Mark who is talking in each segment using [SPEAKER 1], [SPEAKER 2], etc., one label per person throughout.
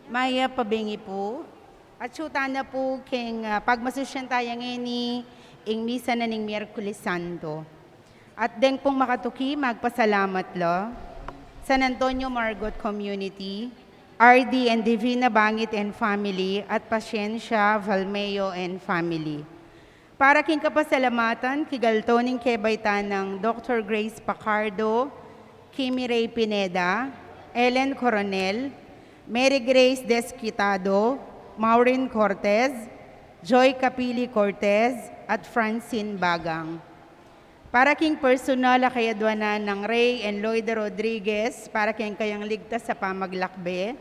[SPEAKER 1] Maya pabingi po. At syuta na po king pagmasusyan tayo ngini ing misa na ning Miyerkules Santo. At den pong makatuki, magpasalamat lo. San Antonio Margot Community, RD and Divina Bangit and Family, at Pasensya Valmeo and Family. Para king kapasalamatan, kigaltoning kebaitan ng Dr. Grace Pacardo, Kimi Ray Pineda, Ellen Coronel, Mary Grace Desquitado, Maureen Cortez, Joy Capili Cortez, at Francine Bagang. Para king personal kayadwanan ng Ray and Loida Rodriguez, para king kayang ligtas sa pamaglakbe,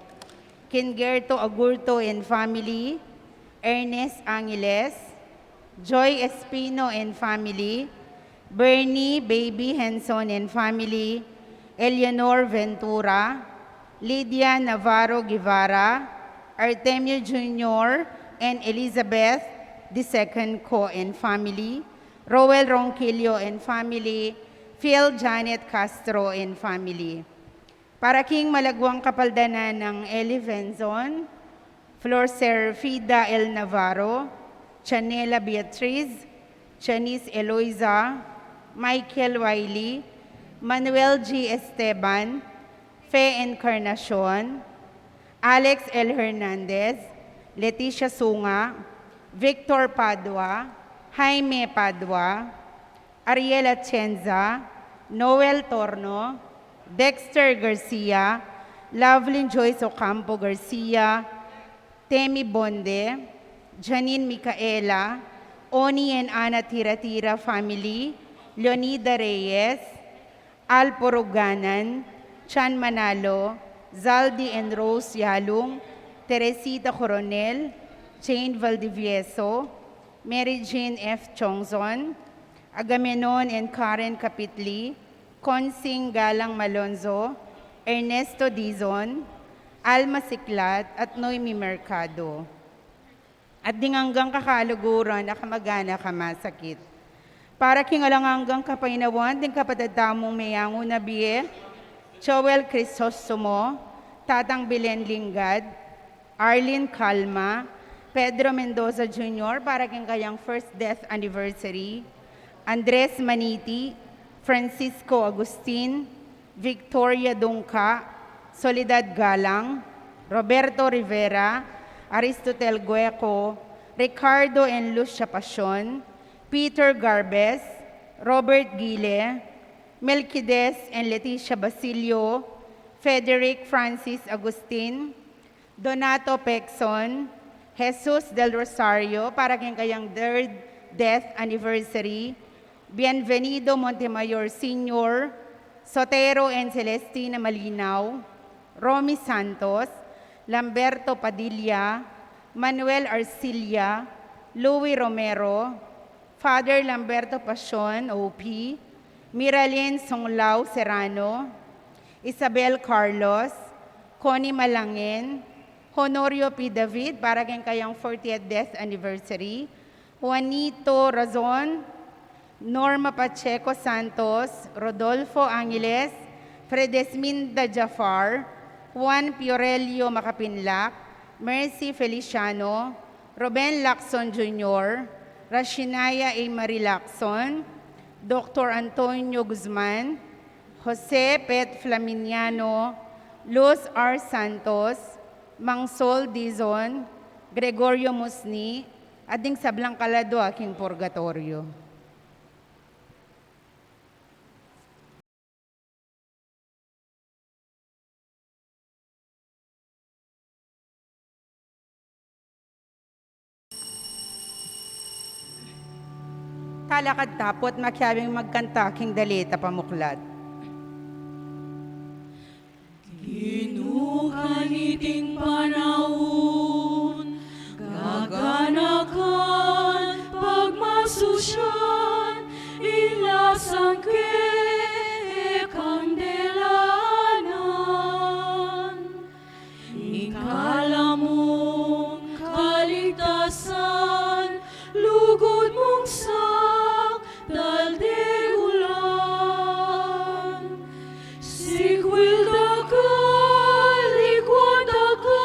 [SPEAKER 1] kin Gerto Agurto and Family, Ernest Angeles, Joy Espino and Family, Bernie Baby Henson and Family, Eleanor Ventura, Lydia Navarro Guevara, Artemio Jr. and Elizabeth II Co. and Family, Roel Ronquillo and Family, Phil Janet Castro and Family. Para king malagwang kapaldanan ng Eli Venzon, Flor Serfida El Navarro, Chanela Beatriz, Janice Eloisa, Michael Wiley, Manuel G. Esteban, Fe Encarnacion, Alex L. Hernandez, Leticia Sunga, Victor Padua, Jaime Padua, Ariela Chenza, Noel Torno, Dexter Garcia, Lovelyn Joyce Ocampo Garcia, Temi Bonde, Janine Micaela, Oni and Ana Tira-Tira Family, Leonida Reyes, Al Poroganan, Chan Manalo, Zaldi and Rose Yalung, Teresita Coronel, Jane Valdivieso, Mary Jane F. Chongzon, Agamenon and Karen Kapitli, Consing Galang Malonzo, Ernesto Dizon, Alma Siklat, at Noemi Mercado. At dinganggang kakaluguran na kamagana kamasakit. Para kingalangang kapainawan, din kapatadamong mayango na biye, Joel Crisostomo, Tatang Belen Lingad, Arlene Calma, Pedro Mendoza Jr. para king kayang first death anniversary, Andres Maniti, Francisco Agustin, Victoria Dungka, Soledad Galang, Roberto Rivera, Aristotel Gueco, Ricardo and Lucia Pasion, Peter Garbes, Robert Gile, Melquides and Leticia Basilio, Frederick Francis Agustin, Donato Pexon, Jesus del Rosario para kayang third death anniversary, Bienvenido Montemayor Sr., Sotero and Celestina Malinaw, Romy Santos, Lamberto Padilla, Manuel Arcilia, Louis Romero, Father Lamberto Pasion, OP, Miralyn Songlao Serrano, Isabel Carlos, Connie Malangin, Honorio P. David para kayang 40th death anniversary, Juanito Razon, Norma Pacheco Santos, Rodolfo Angeles, Fredesminda Jafar, Juan Piorelio Macapinlac, Mercy Feliciano, Ruben Lacson Jr., Rashinaya A. Marie Lacson, Dr. Antonio Guzman, Jose Pet Flaminiano, Luz R. Santos, Mangsol Dizon, Gregorio Musni, at ding sablang kalado aking purgatorio. Talakad tapot makyabing magkanta king dalita pamuklat.
[SPEAKER 2] Ginuhaniting panahon, gaganakan, pagmasusyan, ilasang kandelanan. Ikalamong kaligtasan, lugod mong daldegulan. Sikwil da ka, likwad da ka,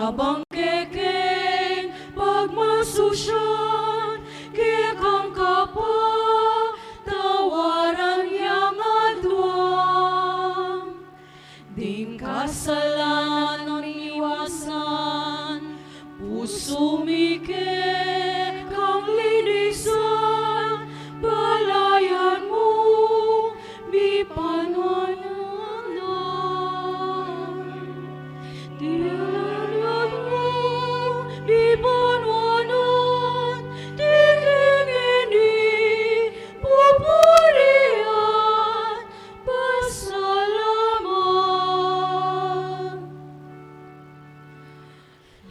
[SPEAKER 2] Abang kekeng pagmasusyan, kekang kapwa, tawaran yang adwang. Ding kasalanan iwasan, puso mike kang linisan, balayan mo, mi panwanan. Dilalat mo, di panwanan, tingingini, pupurihan, pasalamat.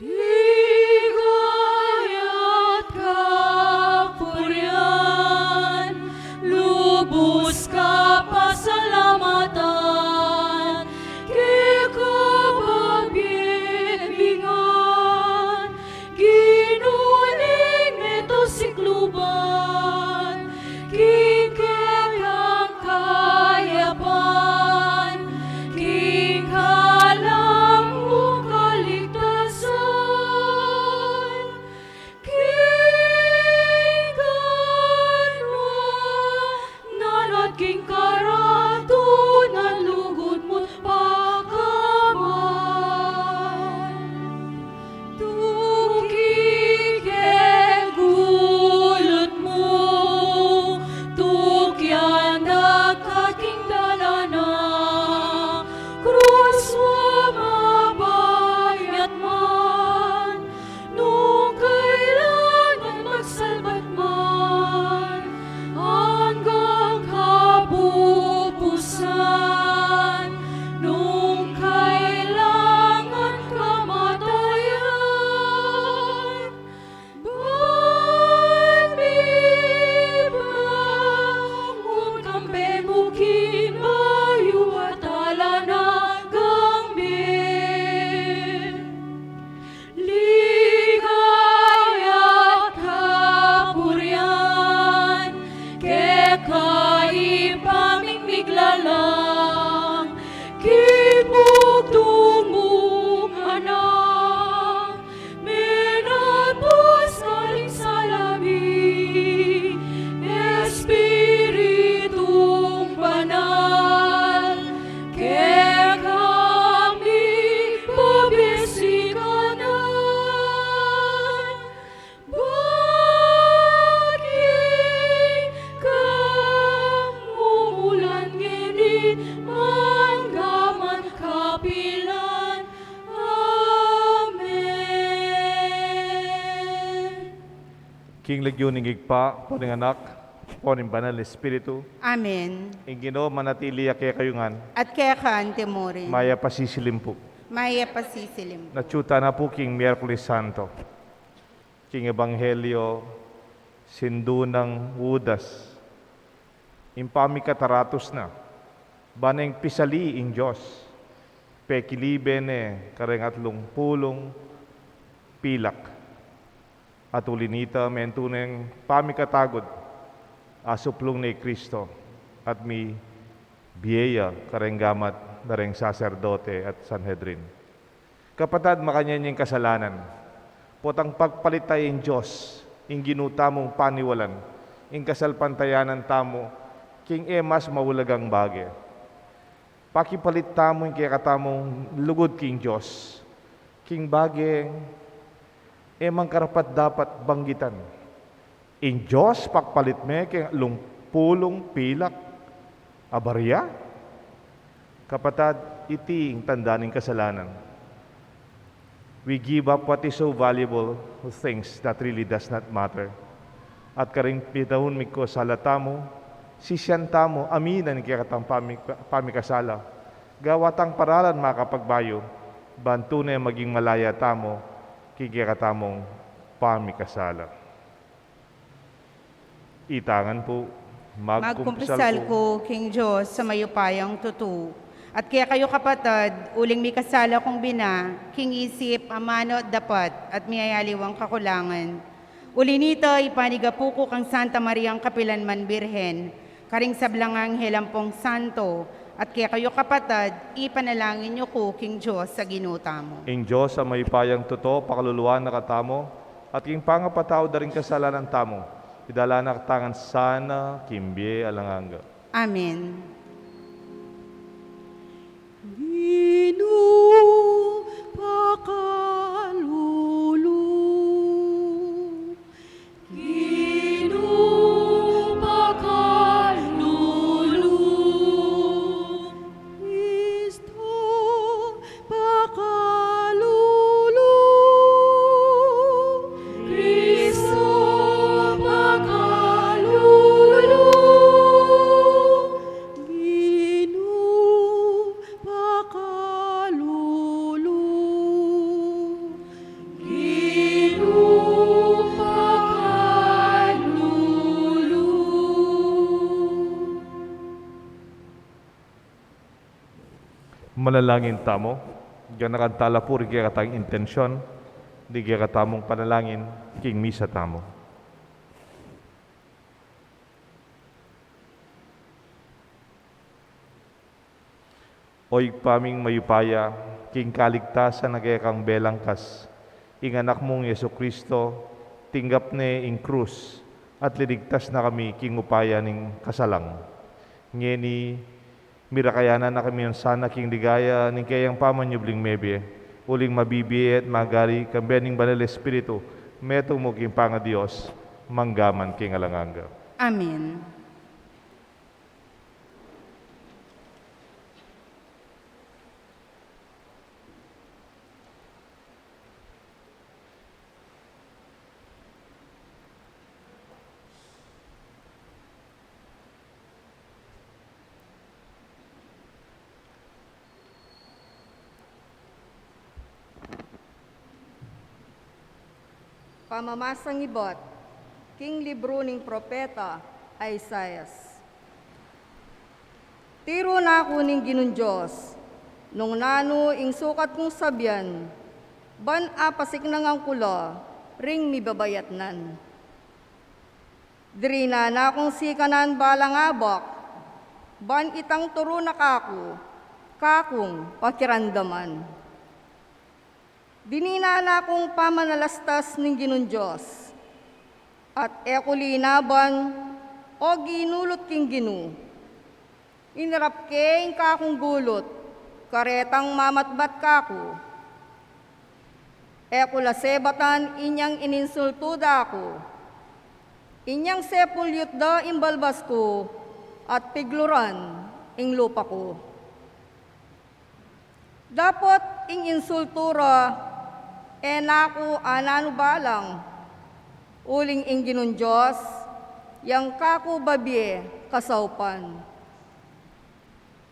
[SPEAKER 2] Ligaya't kapurihan, lubos ka pasalamatan, kikapagbibingan, ginuling neto sikluban, kikekang kayapan, kikalang mo kaligtasan, kikan mo nanat king karatunan, lugod mo't pakaman. Tukikeng gulot mo, tukyan nagkaking dalana, krus mabayat man, nung kailangan magsalbat man, hanggang kapupusan, nung kailangan kamatayan. Bangon kampe mukin bayu at alanagang bin. Ligaya't kapurihan, kekaipaming miglalang, kibugtong mong anak, menapos kaling salami, Espiritong banal, kekami pabisikanan. Baging kamumulan nginit, manggaman kapilan. Amen.
[SPEAKER 3] King Legyon ingigpa, poning anak, poning banal na espiritu,
[SPEAKER 1] Amen.
[SPEAKER 3] ing Ginoo manatili kaya kayungan,
[SPEAKER 1] At kaya kaan temorin,
[SPEAKER 3] maya pasisilim po.
[SPEAKER 1] maya pasisilim.
[SPEAKER 3] Natsyuta na po King Miyerkules Santo, King Ebanghelyo, sindunang Judas, impami kataratos na, baneng pisali ing Diyos, pekilibene karengatlong pulong pilak, at ulinita mentuneng pamikatagod, asuplong ni Kristo, at mi biyaya karenggamat dareng saserdote at Sanhedrin. Kapatad makanyanyang kasalanan, potang pagpalitay in Diyos, ing ginutamong paniwalan, ing kasalpantayanan tamo, king emas mawulagang bagay. Pakipalit tamo ing kaya katamong lugod king Diyos, king bagay, emang karapat dapat banggitan. In Diyos pakpalit me kay lungpulong pilak abarya. Kapatad, iti ing tandaning kasalanan. We give up what is so valuable with things that really does not matter. At karing pitahon mi ko salatamo, sisyantamo, aminan kaya katang pamikasala. Gawatang paralan makapagbayo, bantu na maging malaya tamo, kikikatamong pamikasala. Itangan po,
[SPEAKER 1] Magkumpisal ko, King Diyos, sa mayupayang tutu. At kaya kayo kapatad, uling may kasala kong bina, king isip, amano at dapat, at miyayaliwang kakulangan. Uli nito, ipanigapu ko kang Santa Mariang Kapilanman Birhen, karing sablangang helampong santo, At kaya kayo kapatid, ipanalangin niyo ko, King Diyos, sa ginuta mo.
[SPEAKER 3] Ing Diyos sa may payang totoo, pakaluluwa na katamo, at king pangapatao da rin kasalanan tamo, idala na katangan sana, kimbye alanganga.
[SPEAKER 1] Amen.
[SPEAKER 2] Ginoo, pakalulu. Ginoo, pakalulu. Kristo, pakalulu. Kristo, pakalulu. Ginoo, pakalulu. Ginoo, pakalulu.
[SPEAKER 3] Manalangin tamo, diyan nakantala po rin kaya katang intensyon, di kaya katamong panalangin, king misa tamo. Oy paming mayupaya, king kaligtasan na kaya kang belangkas, ing anak mong Yesu Kristo, tinggap ne ing krus, at liligtas na kami king upaya ning kasalang. Ngeni, mirakayanan na kami ng sana king ligaya, ning kayang pamanyubling mebe, uling mabibiye at magari, kambening banal Espiritu, meto mo king panga Diyos, manggaman king alanganga.
[SPEAKER 1] Amen.
[SPEAKER 4] Pamamasang ibot, king libro ning propeta Isaias. Tiro na ako ning ginundyos, nung nano ing sukat kong sabyan, ban apasik nang ang kula, ring mibabayatnan. Diri na akong sikanan balang abak, ban itang turo na kakong pakirandaman. Dinina na akong pamanalastas ng ginundyos, at eko linaban o ginulot king ginu. Inarap king kakong gulot, karetang mamatbat kako. Eko lasebatan inyang ininsultuda ako. Inyang sepulyot da imbalbas ko, at pigluran ing lupa ko. Dapat ing insultura, naku anano balang, uling ing ginundyos, yang kaku babye kasaupan.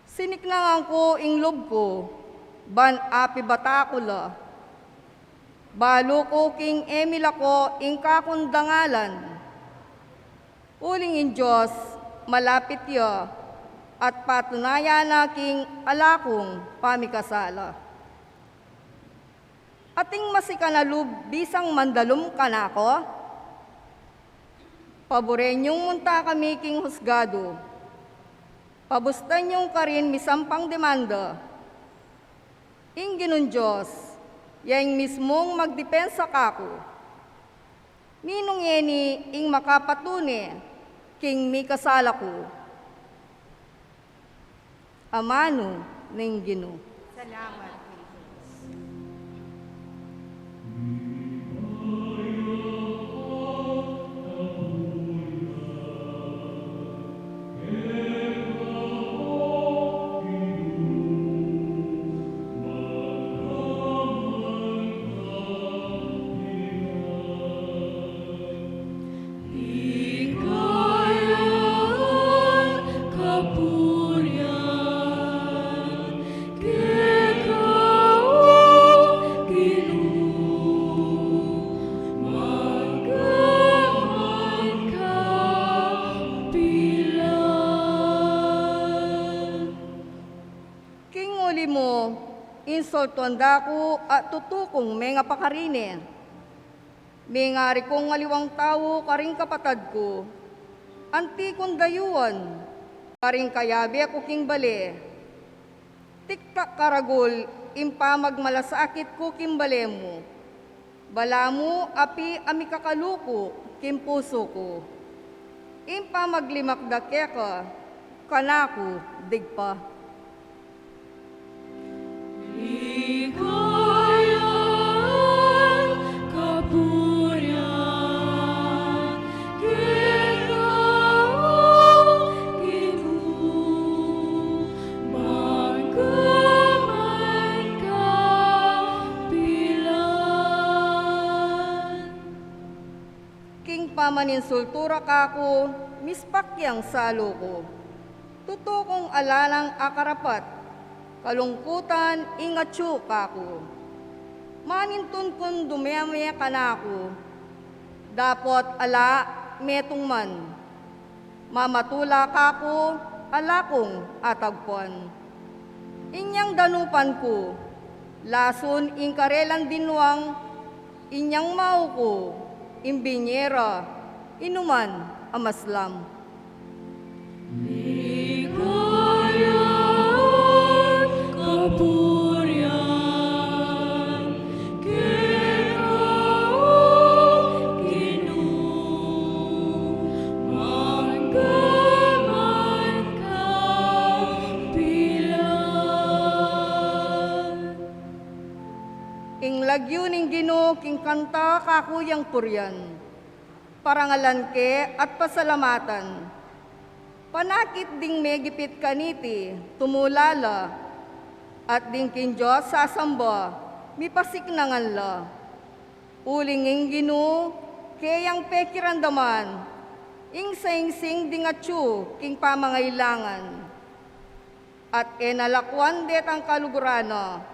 [SPEAKER 4] Siniknangan ko ing lob ko, ban api batakula, balo ko king emil ako ing kakundangalan. Uling ing Diyos, malapit ya, at patunayan na king alakong pamikasala. Ating masikanalub bisang mandalum kanako, paborenyong munta kami king husgado, pabustan yung karin misampang demanda, ing ginundyos, yang mismong magdepensa kako, ninong yeni ing makapatune, king mikasala ko, amano ning Ginoo.
[SPEAKER 1] Salamat.
[SPEAKER 2] Hinggayan kapurian, kekau Ginoo, manggaman kapilan.
[SPEAKER 4] King uli mo, insultuanda ko at tutukong mga pakarine. Mingari kong ngaliwang tao karing kapatad ko, anti kong dayuan, karing kayabi ako king bali, tiktak karagol, impamagmalasakit ko kimbalemo. Balamu, api, ami kakaluko, kimpuso ko. Impamaglimakdake ka, kanako, digpa.
[SPEAKER 2] Ligayan, kapurian, ikaw, Ginoo, magkamay kapilan.
[SPEAKER 4] King pamaninsultura kako, mispakyang salo ko. Tuto kong alalang akarapat, kalungkutan ingatsu kako. Manintun kun dumeme kanako, dapot ala metong man. Mamatula kako, ala kong atagpuan. Inyang danupan ko, lason ingkarelan dinwang, inyang mau ko, imbinyera, inuman amaslam.
[SPEAKER 2] Ligayan, kapurian, ikaw, Ginoo, magkamay kapilan.
[SPEAKER 4] Ing lagyo ning Ginoo king kanta kakuyang puryan. Parangalan ke at pasalamatan. Panakit ding megipit kaniti, tumulala, at ding kin Diyos sasamba, mipasiknangan la. Uling ing Ginoo, kayang pekirandaman, ing sing ding atsu, king pamangailangan. At enalakwan det ang kalugurana,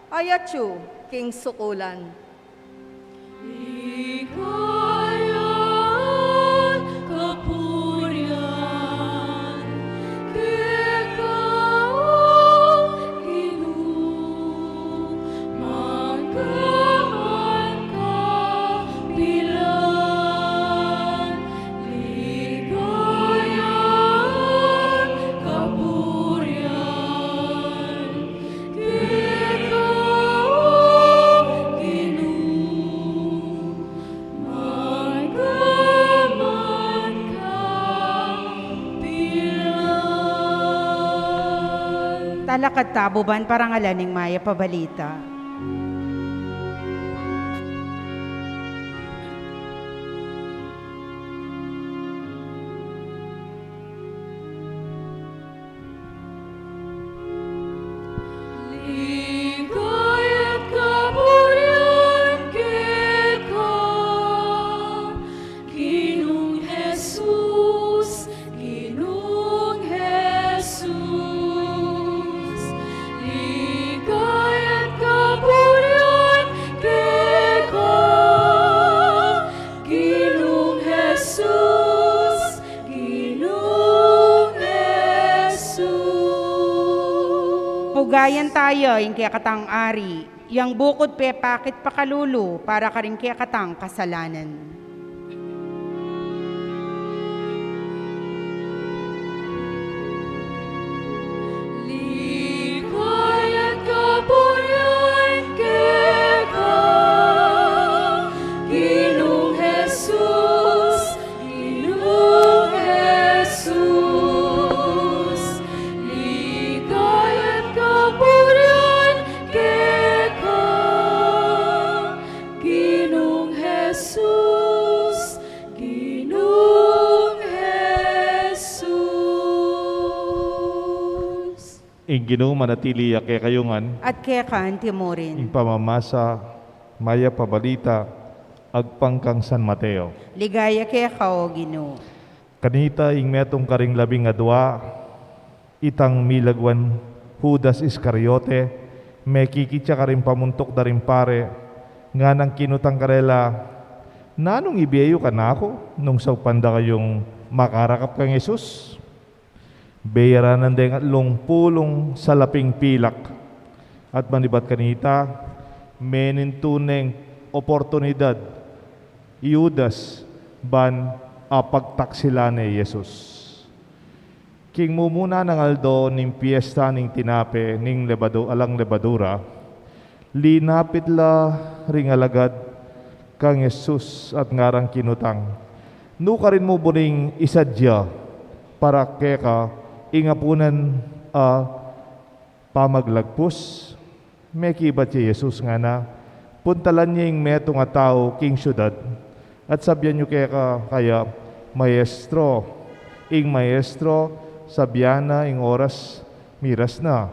[SPEAKER 4] ayatsu, king sukulan.
[SPEAKER 2] Ligayan, kapurian, ikaw, Ginoo, magkamay kapilan. Ligayan, kapurian, ikaw, Ginoo, magkamay kapilan.
[SPEAKER 1] Talakad tabuban parangalaning Maya Pabalita.
[SPEAKER 2] Ligaya't kapurian ka, Ginoong Jesus, Ginoong Jesus. Ligaya't kapurian ka, Ginoong Jesus, Ginoong Jesus.
[SPEAKER 1] Pugayan tayo, yung kaya katang ari, yang bukod pe pakit pakalulu, para ka rin kaya katang kasalanan.
[SPEAKER 2] Ligaya't kapurian ka, Ginoong Jesus, Ginoong Jesus. Ligaya't kapurian ka, Ginoong Jesus, Ginoong Jesus.
[SPEAKER 3] Ing Ginoo manatili ake kayungan,
[SPEAKER 1] At kaya ka
[SPEAKER 3] ing
[SPEAKER 1] timurin.
[SPEAKER 3] pamamasa, Maya Pabalita, agpangkang San Mateo.
[SPEAKER 1] Ligaya kaya ka o Ginoo.
[SPEAKER 3] Kanita ing metong karing 12, itang milagwan Judas Iscariote, may kikitsa ka rin pamuntok da rin pare, nga nang kinutang karela, nanong ibiyayo ka na ako, nung sa panda kayong makarakap kang Jesus? Bayaranan din at pulong sa laping pilak, at manibat kanita, menintuneng oportunidad, Judas ban apagtaksila ni Jesus. King mumuna ng aldo ning piyesta ning tinape ning alang lebadura, linapit la ring alagad kang Jesus at ngarang kinutang. Nuka rin mo buning isadya para keka ingapunan pamaglagpus. May kibat si Jesus nga na puntalan niya yung metong tao king syudad at sabyan nyo kaya maestro, sabyana ing oras miras na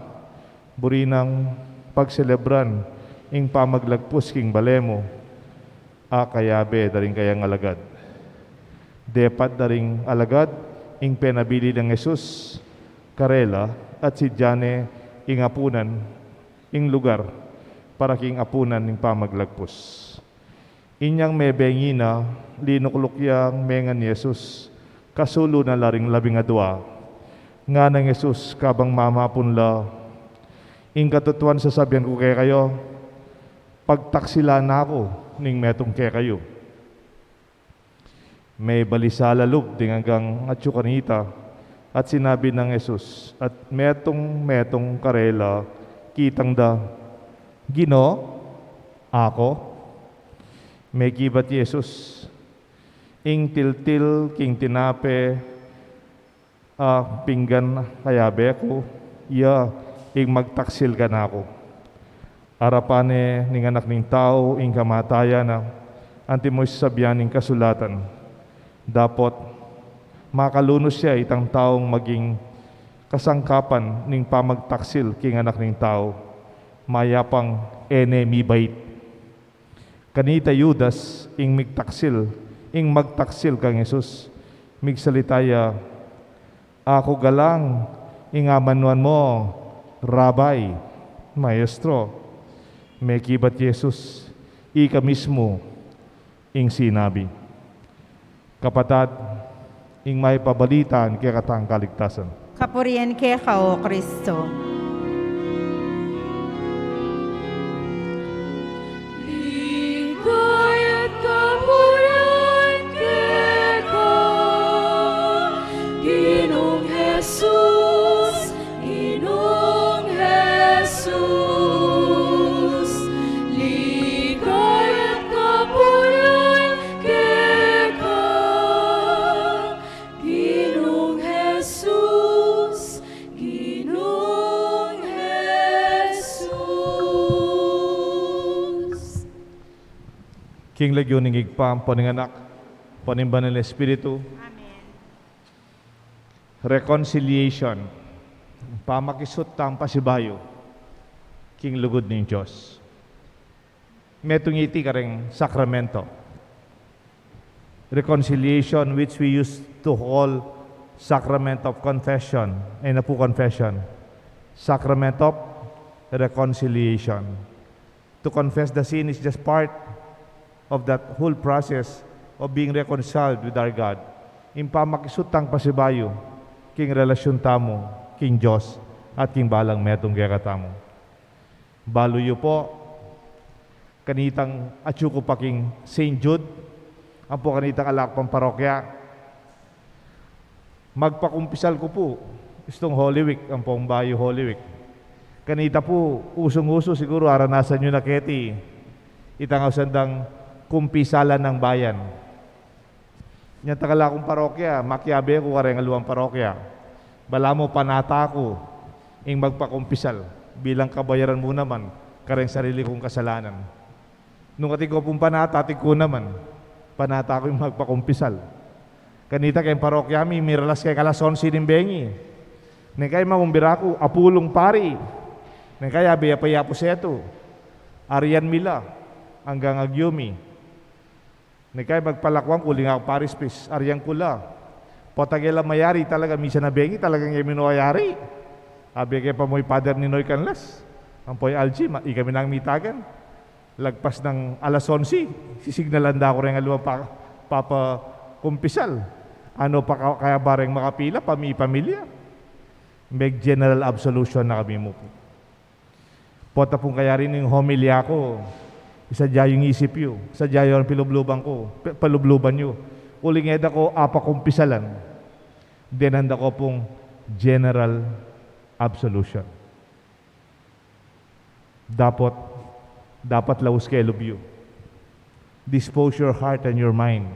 [SPEAKER 3] burinang pagselebran ing pamaglagpus king balemo kayabe daring kayang alagad depat daring alagad ing penabili ng Jesus karela at si Jane ing apunan ing lugar para king apunan ing pamaglagpus inyang mebengina linukluk mengan Jesus kasulo na laring 12 nga ng Jesus kabang mamapun la ing katutuan sasabihan ko kay kayo pagtaksila na ako ning metong kay kayo may balisala lub ding hanggang atsukanita at sinabi ng Jesus at metong karela kitang da Gino ako may gibat Jesus ing tiltil king tinape pinggan kayabe ko ing magtaksil ka na ako arapane ning anak ning tao ing kamatayan na antimoy sabyan ning kasulatan dapot makalunos siya itang taong maging kasangkapan ning pamagtaksil king anak ning tao mayapang enemy bait kanita Judas ing magtaksil kang Jesus migsalitaya ako galang ingamanuan mo rabay maestro may kibat Jesus ika mismo ing sinabi kapatad ing may pabalitan kaya katang kaligtasan
[SPEAKER 1] Kapurian kay ka, O Kristo.
[SPEAKER 2] Ligay at kapurian keka, Ginong Jesus, Ginong Jesus. Ligay at kapurian keka, Ginong Jesus, Ginong Jesus.
[SPEAKER 3] King Legyon ning igpam poning anak poning banal na espiritu
[SPEAKER 1] Amen.
[SPEAKER 3] reconciliation pamakisot tang pasibayo king lugod ning Dios metong iti kareng sakramento reconciliation which we used to call sacrament of confession ay na po confession sacrament of reconciliation to confess the sin is just part of that whole process of being reconciled with our God. Impamakisutang pasibayo, king relasyon tamo, king Diyos, at king balang metong kaya tamo. Baluyo po, kanitang atsuko pa king St. Jude, ang po kanitang alakpang parokya. Magpakumpisal ko po, istong Holy Week, ang pong bayo Holy Week. Kanita po, usong-uso siguro, aranasan nyo na keti, itangaw sandang kumpisalan ng bayan. Yan takala akong parokya, makyabe ko kareng aluang parokya. Bala mo panata ko, ing magpakumpisal, bilang kabayaran mo naman, kareng sarili kong kasalanan. Nung ating ko pong panata, ating ko naman, panata ko yung magpakumpisal. Kanita kayong parokya, may miralas kay kalason sinimbengi. Nang kaya mamumbira ko, apulong pari. Nang kaya biyapayapo seto, Arian Mila, hanggang Agyumi. Nikay magpalakwang kuling ako Paris Peace, Aryang Kula. Potagela mayari talaga, misa na bengi talagang yung minuayari. Abi kaya pa mo'y pader ni Noy Canlas. Ang po'y Algi, ikami nang mitagan. Lagpas ng alas 11, sisignalan da ako rin aluwa papa kumpisal. Ano pa kaya bareng makapila, pamilya. May general absolution na kami mo po. Pota pong kaya rin yung homilya ko. Isadya yung isip yu, isadya yung palubluban nyo. Uling eda ko, kumpisalan. Denanda ko pong general absolution. Dapat laus kay lubyo. Dispose your heart and your mind.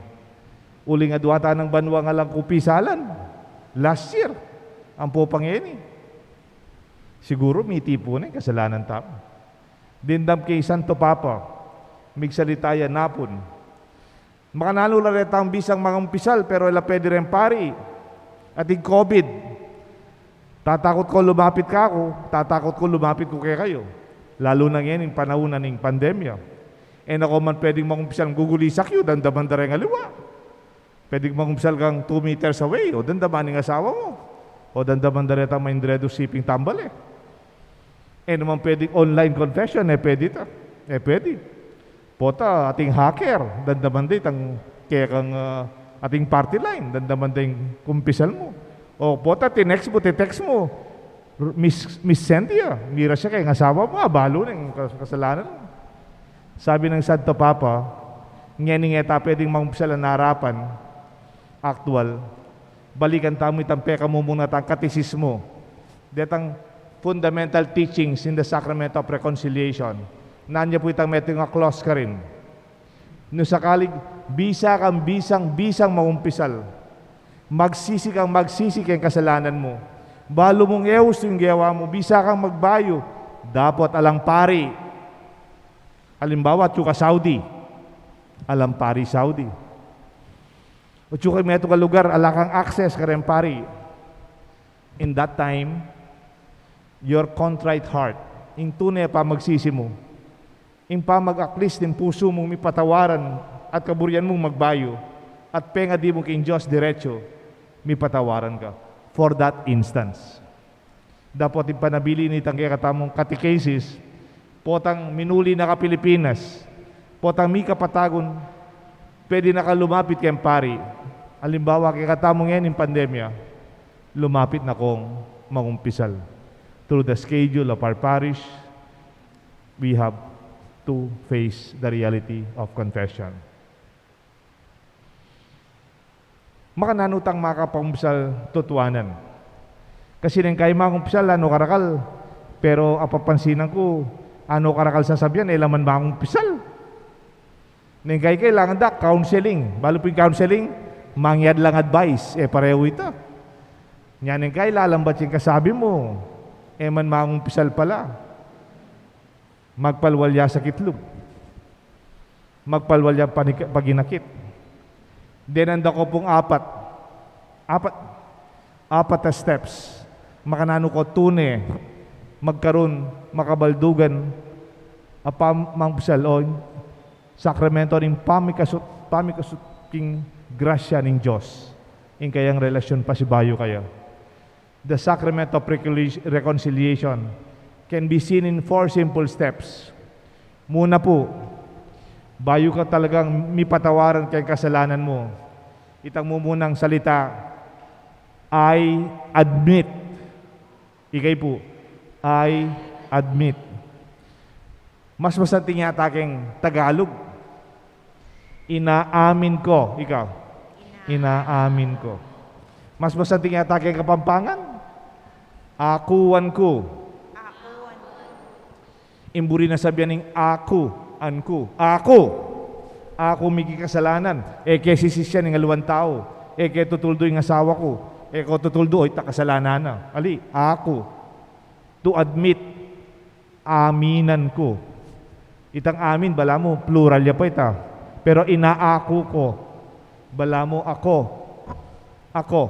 [SPEAKER 3] Uling adwata ng banwa nga lang kupisalan. Last year, ang popangeni. Siguro may tipo na kasalanan tamo. Dindam kay Santo Papa, migsalitaya napon. Makanalo la reta ang bisang mga umpisal, pero ila pwede rin pari. At yung COVID, tatakot ko lumapit ka ako, tatakot ko lumapit ko kay kayo. Lalo na ngayon, yung panahon ng pandemya. Ako man pwedeng mangumpisal gugulisak yun, dandaman da rin aliwa. Pwedeng mangumpisal kang 2 meters away, o dandaman ng asawa mo. O dandaman da rin ang maindredo siping tambal eh. Naman pwedeng online confession, pwede ito. Pwede. Pota, ating hacker, dandaman din ang kaya kang ating party line, dandaman din kumpisal mo. O pota, text mo, Miss Cynthia, mira siya kay asawa mo, balo ng kasalanan mo. Sabi ng Santo Papa, ngayon nga pwedeng mangumpisal na harapan, actual, balikan tamo itang peka mo muna tang katisismo. Detang fundamental teachings in the Sacrament of Reconciliation. Nanya po itang meto nga clause ka rin. No sakalig, bisang mangumpisal. Magsisi kang kasalanan mo. Balo mong eus yung gawa mo, bisa kang magbayo. Dapat alang pari. Halimbawa, tsuka Saudi. Alang pari Saudi. O tsuka meto ka lugar, alakang access ka rin pari. In that time, your contrite heart, yung tunay pa magsisi mo, yung pa mag-aklis ng puso mong may patawaran at kaburian mong magbayo, at penga di mo king Diyos diretso, may patawaran ka. For that instance. Dapat ipanabili ni tangke katamong catechesis, potang minuli na ka Pilipinas, potang mi kapatagon, pwede na ka lumapit kayong pari. Halimbawa, kay katamong yan yung pandemya, lumapit na kong mangumpisal. Through the schedule of our parish, we have to face the reality of confession. Makananutang makapangumpisal tutuanan. Kasi nang kayo makumpisal, ano karakal. Pero apapansinan ko, ano karakal sasabihan, laman makumpisal. Nang kayo kailangan da, counseling. Balo po yung counseling, mangyad lang advice. Pareho ito. Yan nang kayo, lalambat yung kasabi mo. Man makumpisal pala. Magpalwalya sa kitlog. Magpalwalya paginakit. Denanda ko pong apat na steps. Makanano ko tune, magkaroon, makabaldugan, mangpusal o sakramento ng pamikasut king grasya ng Diyos. In kayang relasyon pasibayo kayo. The sacrament of reconciliation can be seen in 4 simple steps. Muna po, bayo ka talagang mipatawaran kay kasalanan mo. Itang mo munang salita, I admit. Ikay po, I admit. Mas masanting yata aking Tagalog. Inaamin ko. Ikaw, inaamin ko. Mas masanting yata aking Kapampangan. Akuan ko. Imburi na sabihan ng ako. Ako may kasalanan. Kaya sisisya ng aluwan tao. Kaya tutuldo yung asawa ko. Kaya tutuldo, kasalanan na. Ali, ako. To admit, aminan ko. Itang amin, bala mo, plural ya pa ita. Pero inaako ko. Bala mo, ako,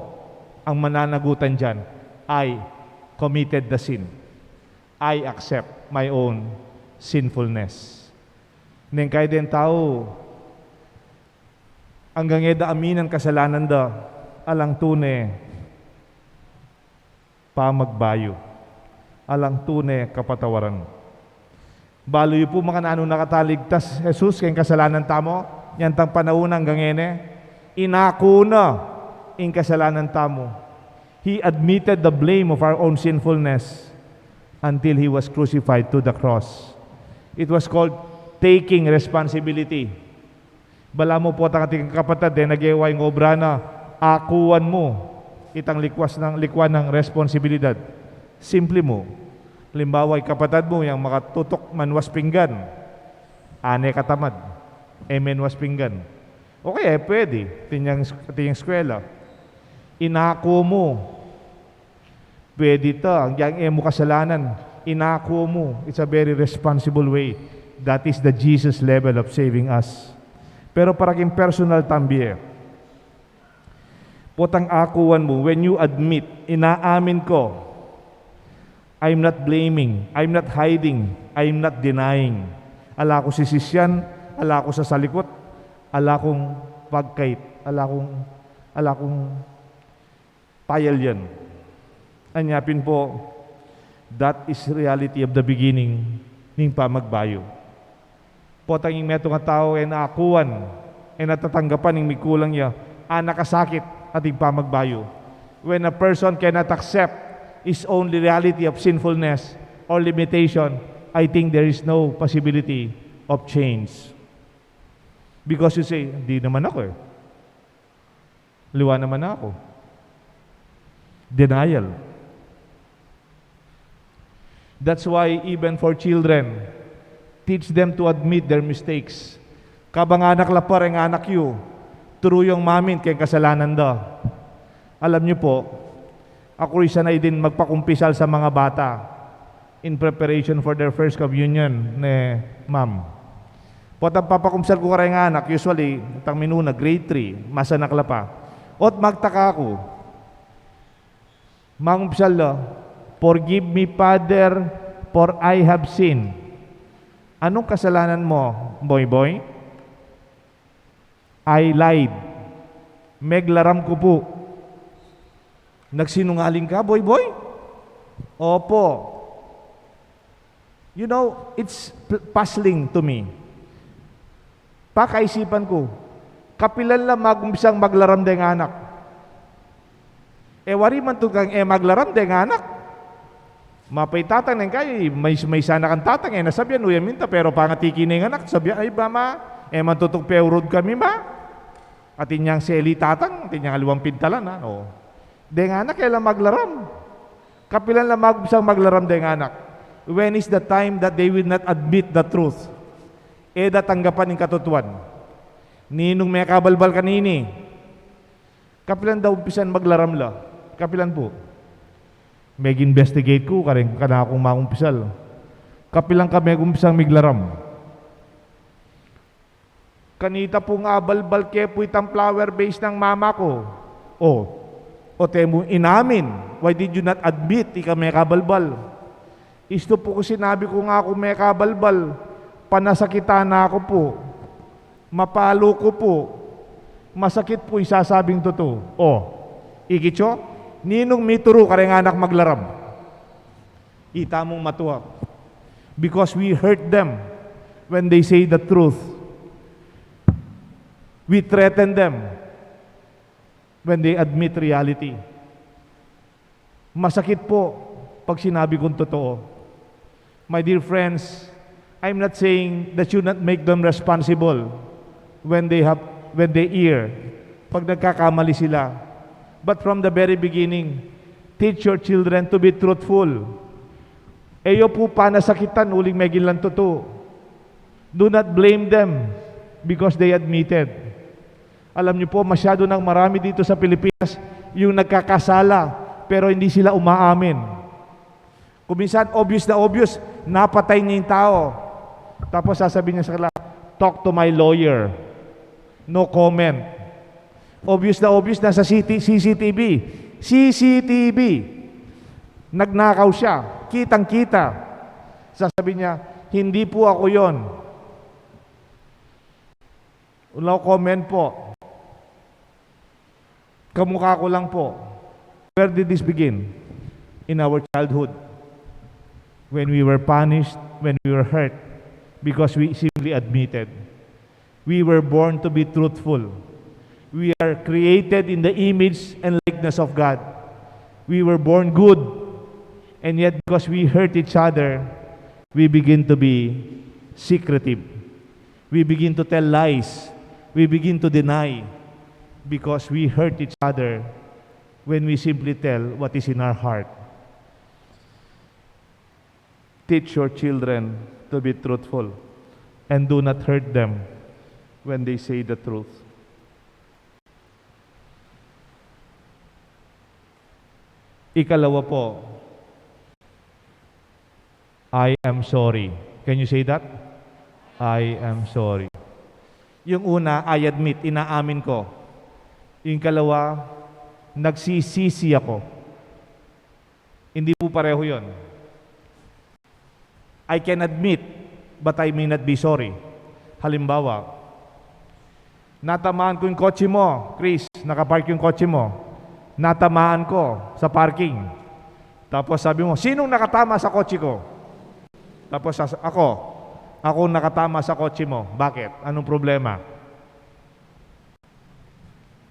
[SPEAKER 3] ang mananagutan dyan. I committed the sin. I accept my own sinfulness. Neng kaya din tao, hanggang eda aminan kasalanan da, alang tune, pamagbayo. Alang tune, kapatawaran. Baloy po mga naano nakataligtas, Jesus, kayong kasalanan tamo, yan tang panahon hanggang ene, inako na in kasalanan tamo. He admitted the blame of our own sinfulness until He was crucified to the cross. It was called taking responsibility. Bala mo po ang ating kapatid, nag-ewa yung obra na akuan mo. itang likwan ng responsibilidad. Simple mo. Halimbawa, kapatid mo yung makatutok manwas pinggan, ane katamad, menwas pinggan. Okay, pwede. Tinyang eskwela. Inako mo. Pwede ito. Ang mo kasalanan. Inako mo. It's a very responsible way. That is the Jesus level of saving us. Pero paraking personal tambie. Potang akuan mo, when you admit, inaamin ko, I'm not blaming, I'm not hiding, I'm not denying. Ala ko sisisyan, ala ko sa salikot, ala kong pagkait, ala kong payal yan. Anyapin po, that is reality of the beginning ng pamagbayo. Potang yung meto nga tao ay naakuan, ay natatanggapan ng may kulang niya, nakasakit at yung pamagbayo. When a person cannot accept his own reality of sinfulness or limitation, I think there is no possibility of change. Because you say, hindi naman ako eh. Liwa naman ako. Denial. That's why even for children, teach them to admit their mistakes. Kabang anak lapar ang anak yu, turo yung mamin kay kasalanan daw. Alam niyo po, ako rin sanay din magpakumpisal sa mga bata in preparation for their first communion ni ma'am. Potang papakumsal ko karang anak, usually, tang minuna, grade 3, masanak la pa. Ot magtaka ako, mangumpisal la, forgive me, Father, for I have sinned. Anong kasalanan mo, boy? I lied. Meglaram ko po. Nagsinungaling ka, boy? Opo. You know, it's puzzling to me. Pakaisipan ko, kapilan lang magumpisang maglaram deng anak. Wari man to kang maglaram deng anak. Mapay tatang nang kay may sana kan tatang nasabihan uya minta pero pangatiki ng anak sabihan ay ba ma mantutog peurod kami ma at inyang seli tatang inyang aluwang pintalan no deng anak kailan maglaram kapilan lang magbisang maglaram deng anak when is the time that they will not admit the truth tanggapan ng katutuan ninong may kabalbal kanini kapilan daw umpisan maglaram la kapilan po mag-investigate ko, kana akong maumpisal. Kapilang kami umpisang miglaram. Kanita pong abalbal kepo itang flower base ng mama ko. O temo inamin. Why did you not admit ika may kabalbal? Isto po ko sinabi ko nga ako may kabalbal. Panasakita na ako po. Mapalo ko po. Masakit po isasabing totoo. Ikicho? Ninong mituro kareng anak maglaram. Ita mong matuwa. Because we hurt them when they say the truth. We threaten them when they admit reality. Masakit po pag sinabi kong totoo. My dear friends, I'm not saying that you not make them responsible when they err. Pag nagkakamali sila. But from the very beginning, teach your children to be truthful. Eyo po panasakitan, uling megin lang totoo. Do not blame them because they admitted. Alam niyo po, masyado nang marami dito sa Pilipinas yung nagkakasala pero hindi sila umaamin. Kuminsan, obvious na obvious, napatay niya yung tao. Tapos sasabihin niya sa kanila, talk to my lawyer. No comment. Obvious na sa CCTV. Nagnakaw siya. Kitang-kita. Sasabihin niya, hindi po ako yon. No comment po. Kamukha ko lang po. Where did this begin? In our childhood. When we were punished, when we were hurt, because we simply admitted. We were born to be truthful. We are created in the image and likeness of God. We were born good, and yet because we hurt each other, we begin to be secretive. We begin to tell lies. We begin to deny because we hurt each other when we simply tell what is in our heart. Teach your children to be truthful and do not hurt them when they say the truth. Ikalawa po, I am sorry. Can you say that? I am sorry. Yung una, I admit, inaamin ko. Yung kalawa, nagsisisi ako. Hindi po pareho yon. I can admit, but I may not be sorry. Halimbawa, natamaan ko yung kotse mo, Chris, nakapark yung kotse mo. Natamaan ko sa parking. Tapos sabi mo, sinong nakatama sa kotse ko? Tapos ako nakatama sa kotse mo. Bakit? Anong problema?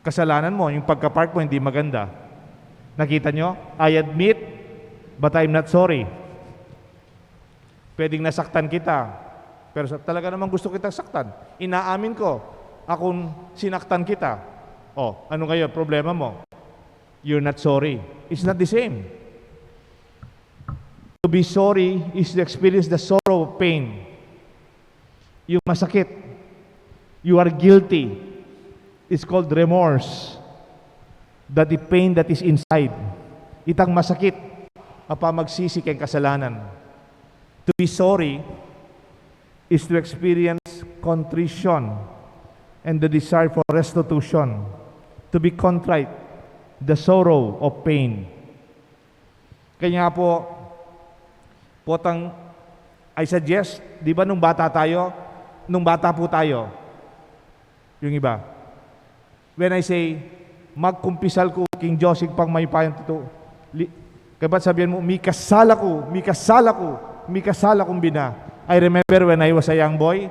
[SPEAKER 3] Kasalanan mo, yung pagka-park mo hindi maganda. Nakita nyo? I admit, but I'm not sorry. Pwedeng nasaktan kita, pero talaga naman gusto kitang saktan. Inaamin ko, akong sinaktan kita. Oh, ano kayo? Problema mo? You're not sorry. It's not the same. To be sorry is to experience the sorrow of pain. Yung masakit. You are guilty. It's called remorse. That the pain that is inside. Itang masakit. Apa magsisi kang kasalanan. To be sorry is to experience contrition and the desire for restitution. To be contrite. The sorrow of pain. Kaya nga po, I suggest, di ba nung bata po tayo, yung iba, when I say, magkumpisal ko, King Joseph, pang may payang totoo, kabat sabihin mo, may kasala kong bina. I remember when I was a young boy,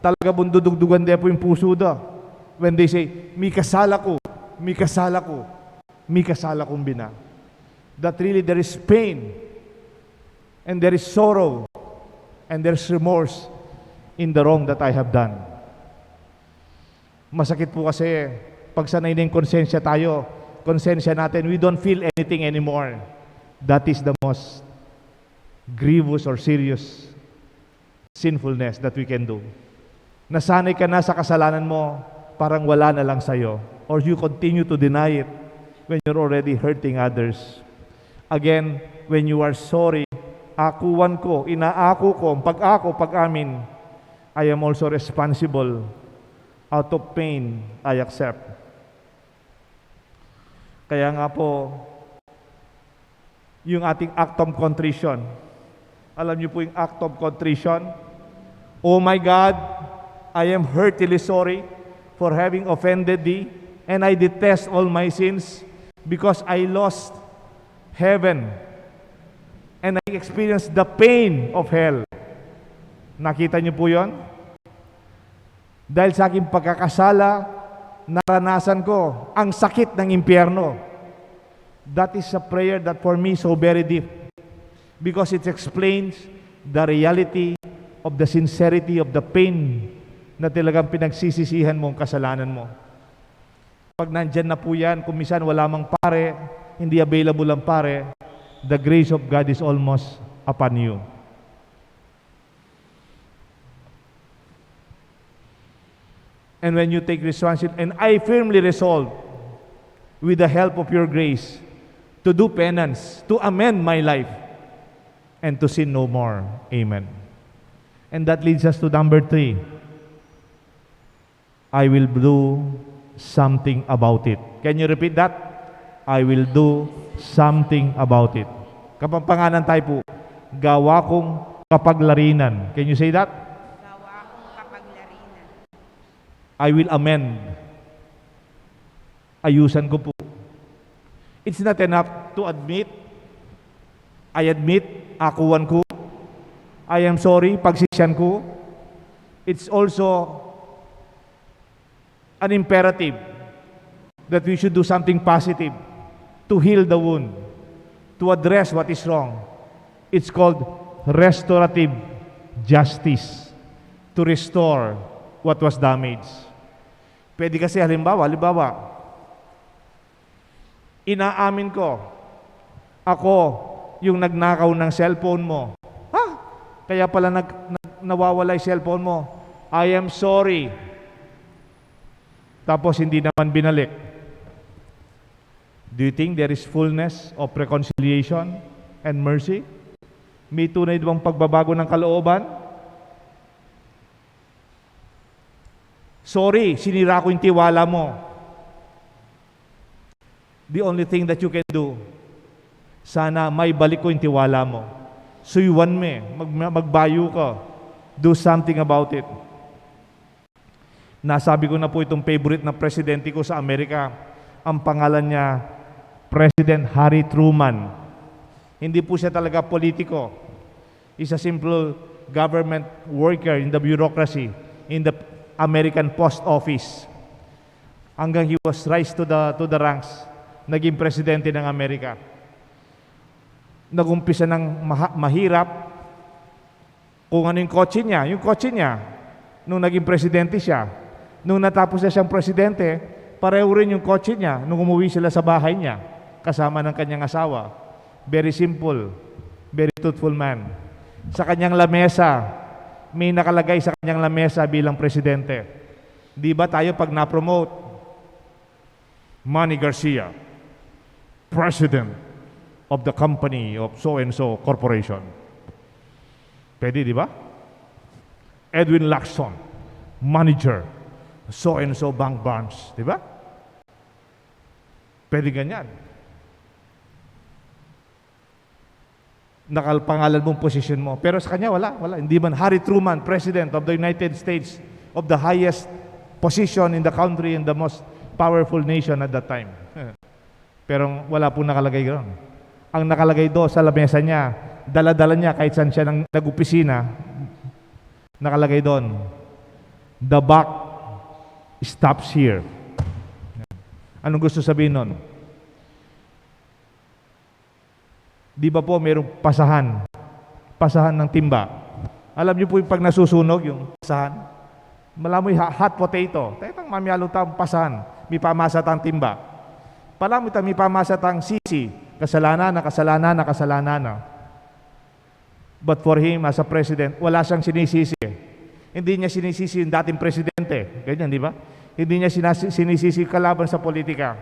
[SPEAKER 3] talaga bundudugdugan din po yung puso do. When they say, may kasala kong bina. That really there is pain and there is sorrow and there is remorse in the wrong that I have done. Masakit po kasi pag sanay na yung konsensya natin, we don't feel anything anymore. That is the most grievous or serious sinfulness that we can do. Nasanay ka na sa kasalanan mo, parang wala na lang sa'yo. Or you continue to deny it when you're already hurting others. Again, when you are sorry, inaako ko, pag-amin, I am also responsible. Out of pain, I accept. Kaya nga po, yung ating act of contrition, alam niyo po yung act of contrition? Oh my God, I am heartily sorry for having offended thee, and I detest all my sins, because I lost heaven and I experienced the pain of hell. Nakita niyo po yon? Dahil sa aking pagkakasala, naranasan ko ang sakit ng impyerno. That is a prayer that for me is so very deep, because it explains the reality of the sincerity of the pain na talagang pinagsisisihan mo ang kasalanan mo. Pag nandyan na po yan, kung minsan wala mang pare, hindi available ang pare, the grace of God is almost upon you. And when you take responsibility, and I firmly resolve, with the help of your grace, to do penance, to amend my life, and to sin no more. Amen. And that leads us to number 3. I will do something about it. Can you repeat that? I will do something about it. Kapampanganan tayo po, gawa kong kapaglarinan. Can you say that?
[SPEAKER 1] Gawa kong kapaglarinan.
[SPEAKER 3] I will amend. Ayusan ko po. It's not enough to admit. I admit, akuan ko. I am sorry, pagsisyan ko. It's also an imperative that we should do something positive to heal the wound, to address what is wrong. It's called restorative justice, to restore what was damaged. Pwede kasi halimbawa, Inaamin ko, ako yung nagnakaw ng cellphone mo. Ha? Kaya pala nawawala yung cellphone mo. I am sorry. Tapos hindi naman binalik. Do you think there is fullness of reconciliation and mercy? May tunay bang pagbabago ng kalooban? Sorry, sinira ko yung tiwala mo. The only thing that you can do, sana may balik ko yung tiwala mo. Suyuan me, magbayo ka. Do something about it. Nasabi ko na po itong favorite na presidente ko sa Amerika. Ang pangalan niya, President Harry Truman. Hindi po siya talaga politiko. He's a simple government worker in the bureaucracy, in the American Post Office. Hanggang he was raised to the ranks, naging presidente ng Amerika. Nagumpisa ng mahirap. Kung ano yung kotse niya, nung naging presidente siya, nung natapos na siyang presidente, pareho rin yung kotse niya nung umuwi sila sa bahay niya, kasama ng kanyang asawa. Very simple, very truthful man. Sa kanyang lamesa, may nakalagay sa kanyang lamesa bilang presidente. Di ba tayo pag na-promote, Manny Garcia, President of the company of so-and-so corporation. Pwede, di ba? Edwin Lacson, manager, so-and-so bank branch. Di ba? Pwede ganyan. Nakalpangalan mong position mo. Pero sa kanya, wala. Hindi man. Harry Truman, President of the United States, of the highest position in the country and the most powerful nation at that time. Pero wala po nakalagay gano'n. Ang nakalagay do sa lamesa niya, dala-dala niya kahit saan siya nag-opisina, nakalagay doon, the buck stops here. Anong gusto sabihin nun? Di ba po mayroong pasahan ng timba. Alam niyo po yung pag nasusunog yung pasahan, malamoy hot potato, taytang mamiyalo tang pasahan, may pamasa tang timba. Palamoy may pamasa tang sisi, kasalanan na. But for him as a president, wala siyang sinisisi. Hindi niya sinisisi yung dating presidente. Ganyan, di ba? Hindi niya sinisisi kalaban sa politika.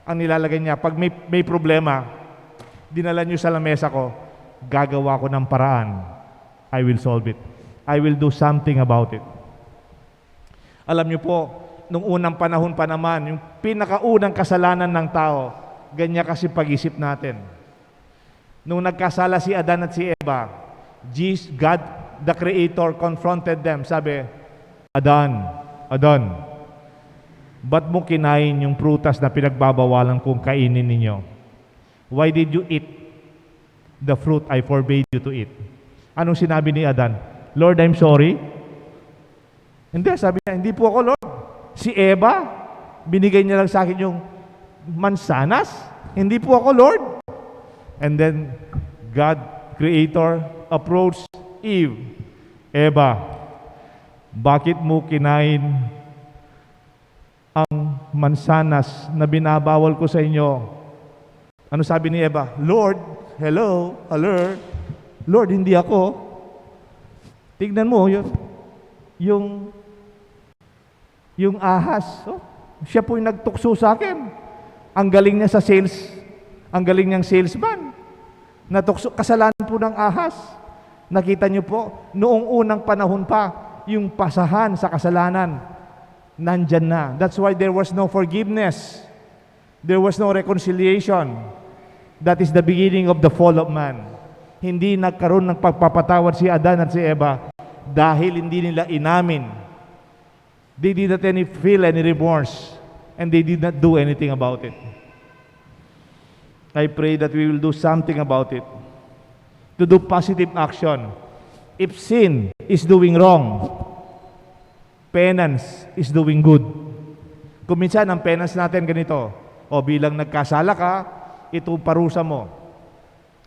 [SPEAKER 3] Ang nilalagay niya, pag may problema, dinala niyo sa lamesa ko, gagawa ko ng paraan. I will solve it. I will do something about it. Alam niyo po, nung unang panahon pa naman, yung pinakaunang kasalanan ng tao, ganyan kasi pag-isip natin. Nung nagkasala si Adan at si Eva, God, the Creator, confronted them. Sabi, Adan, ba't mo kinain yung prutas na pinagbabawalan kong kainin ninyo? Why did you eat the fruit I forbade you to eat? Anong sinabi ni Adan? Lord, I'm sorry. Hindi, sabi niya, hindi po ako, Lord. Si Eva, binigay niya lang sa akin yung mansanas. Hindi po ako, Lord. And then, God, Creator, approached Eve. Eva, bakit mo kinain ang mansanas na binabawal ko sa inyo? Ano sabi ni Eva? Lord, hello, Lord, hindi ako. Tignan mo, yung ahas. Oh, siya po yung nagtukso sa akin. Ang galing niya sa sales. Ang galing niyang salesman. Natukso, kasalanan po ng ahas. Nakita niyo po, noong unang panahon pa, yung pasahan sa kasalanan, nandyan na. That's why there was no forgiveness. There was no reconciliation. That is the beginning of the fall of man. Hindi nagkaroon ng pagpapatawad si Adan at si Eva dahil hindi nila inamin. They did not feel any remorse and they did not do anything about it. I pray that we will do something about it. To do positive action. If sin is doing wrong, penance is doing good. Kung minsan ang penance natin ganito, o bilang nagkasala ka, ito parusa mo.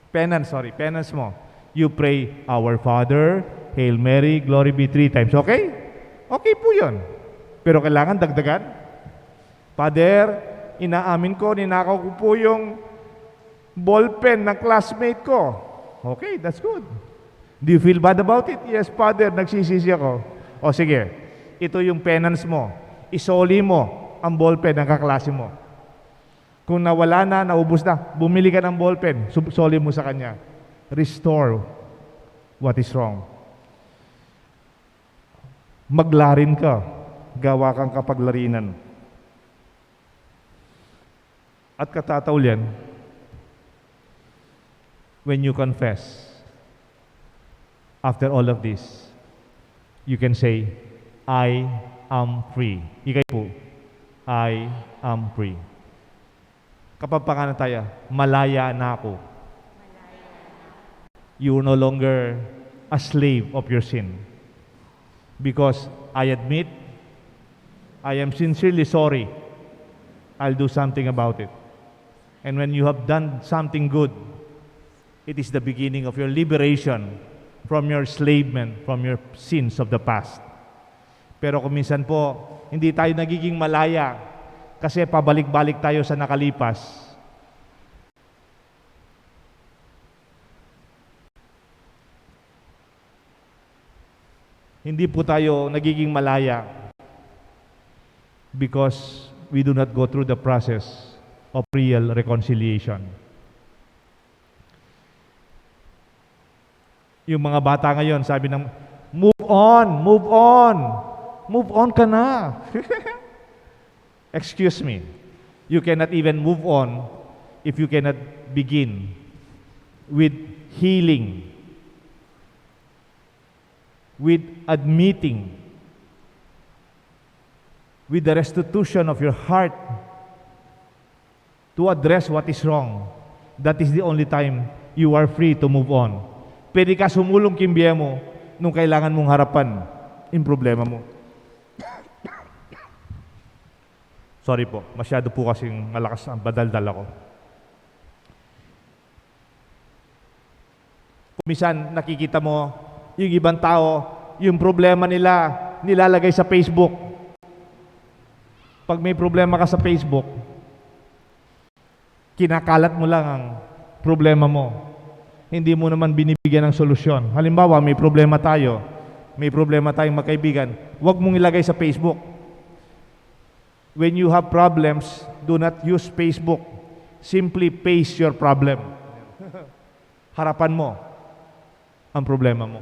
[SPEAKER 3] Penance mo. You pray, Our Father, Hail Mary, Glory be 3 times. Okay? Okay po yun. Pero kailangan dagdagan. Father, Inaamin ko, ninakaw ko po yung ballpen ng classmate ko. Okay, that's good. Do you feel bad about it? Yes, Father, nagsisisi ako. O sige, ito yung penance mo. Isoli mo ang ballpen ng kaklase mo. Kung nawala na, naubos na, bumili ka ng ballpen, soli mo sa kanya. Restore what is wrong. Maglarin ka, gawa kang kapaglarinan. At katataulian, when you confess, after all of this, you can say, I am free. Ikay po, I am free. Kapag panganataya, malaya na ako. You are no longer a slave of your sin. Because I admit, I am sincerely sorry. I'll do something about it. And when you have done something good, it is the beginning of your liberation from your enslavement, from your sins of the past. Pero kung minsan po, hindi tayo nagiging malaya kasi pabalik-balik tayo sa nakalipas. Hindi po tayo nagiging malaya because we do not go through the process of real reconciliation. Yung mga bata ngayon, sabi ng, move on, move on. Move on ka na. Excuse me. You cannot even move on if you cannot begin with healing, with admitting, with the restitution of your heart to address what is wrong. That is the only time you are free to move on. Pwede ka sumulong kimbiya mo nung kailangan mong harapan yung problema mo. Sorry po, masyado po kasing malakas ang badaldal ako. Kumisan nakikita mo yung ibang tao, yung problema nila nilalagay sa Facebook. Pag may problema ka sa Facebook, kinakalat mo lang ang problema mo. Hindi mo naman binibigyan ng solusyon. Halimbawa, may problema tayong magkaibigan, huwag mong ilagay sa Facebook. When you have problems, do not use Facebook. Simply face your problem. Harapan mo ang problema mo.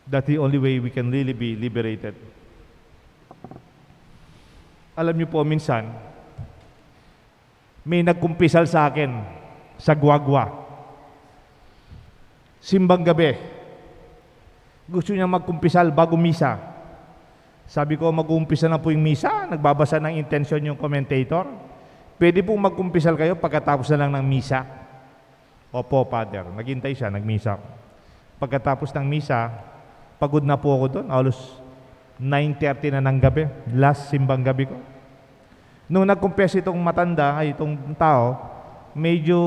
[SPEAKER 3] That's the only way we can really be liberated. Alam niyo po, minsan, may nagkumpisal sa akin sa Guagua. Simbang gabi. Gusto niya magkumpisal bago misa. Sabi ko, mag-uumpisa na po yung misa. Nagbabasa ng intensyon yung commentator. Pwede pong mag-umpisal kayo pagkatapos na lang ng misa. Opo, Father. Naghintay siya, nagmisa. Pagkatapos ng misa, pagod na po ako doon. Alos 9:30 na ng gabi. Last simbang gabi ko. Nung nag-confess itong matanda, itong tao, medyo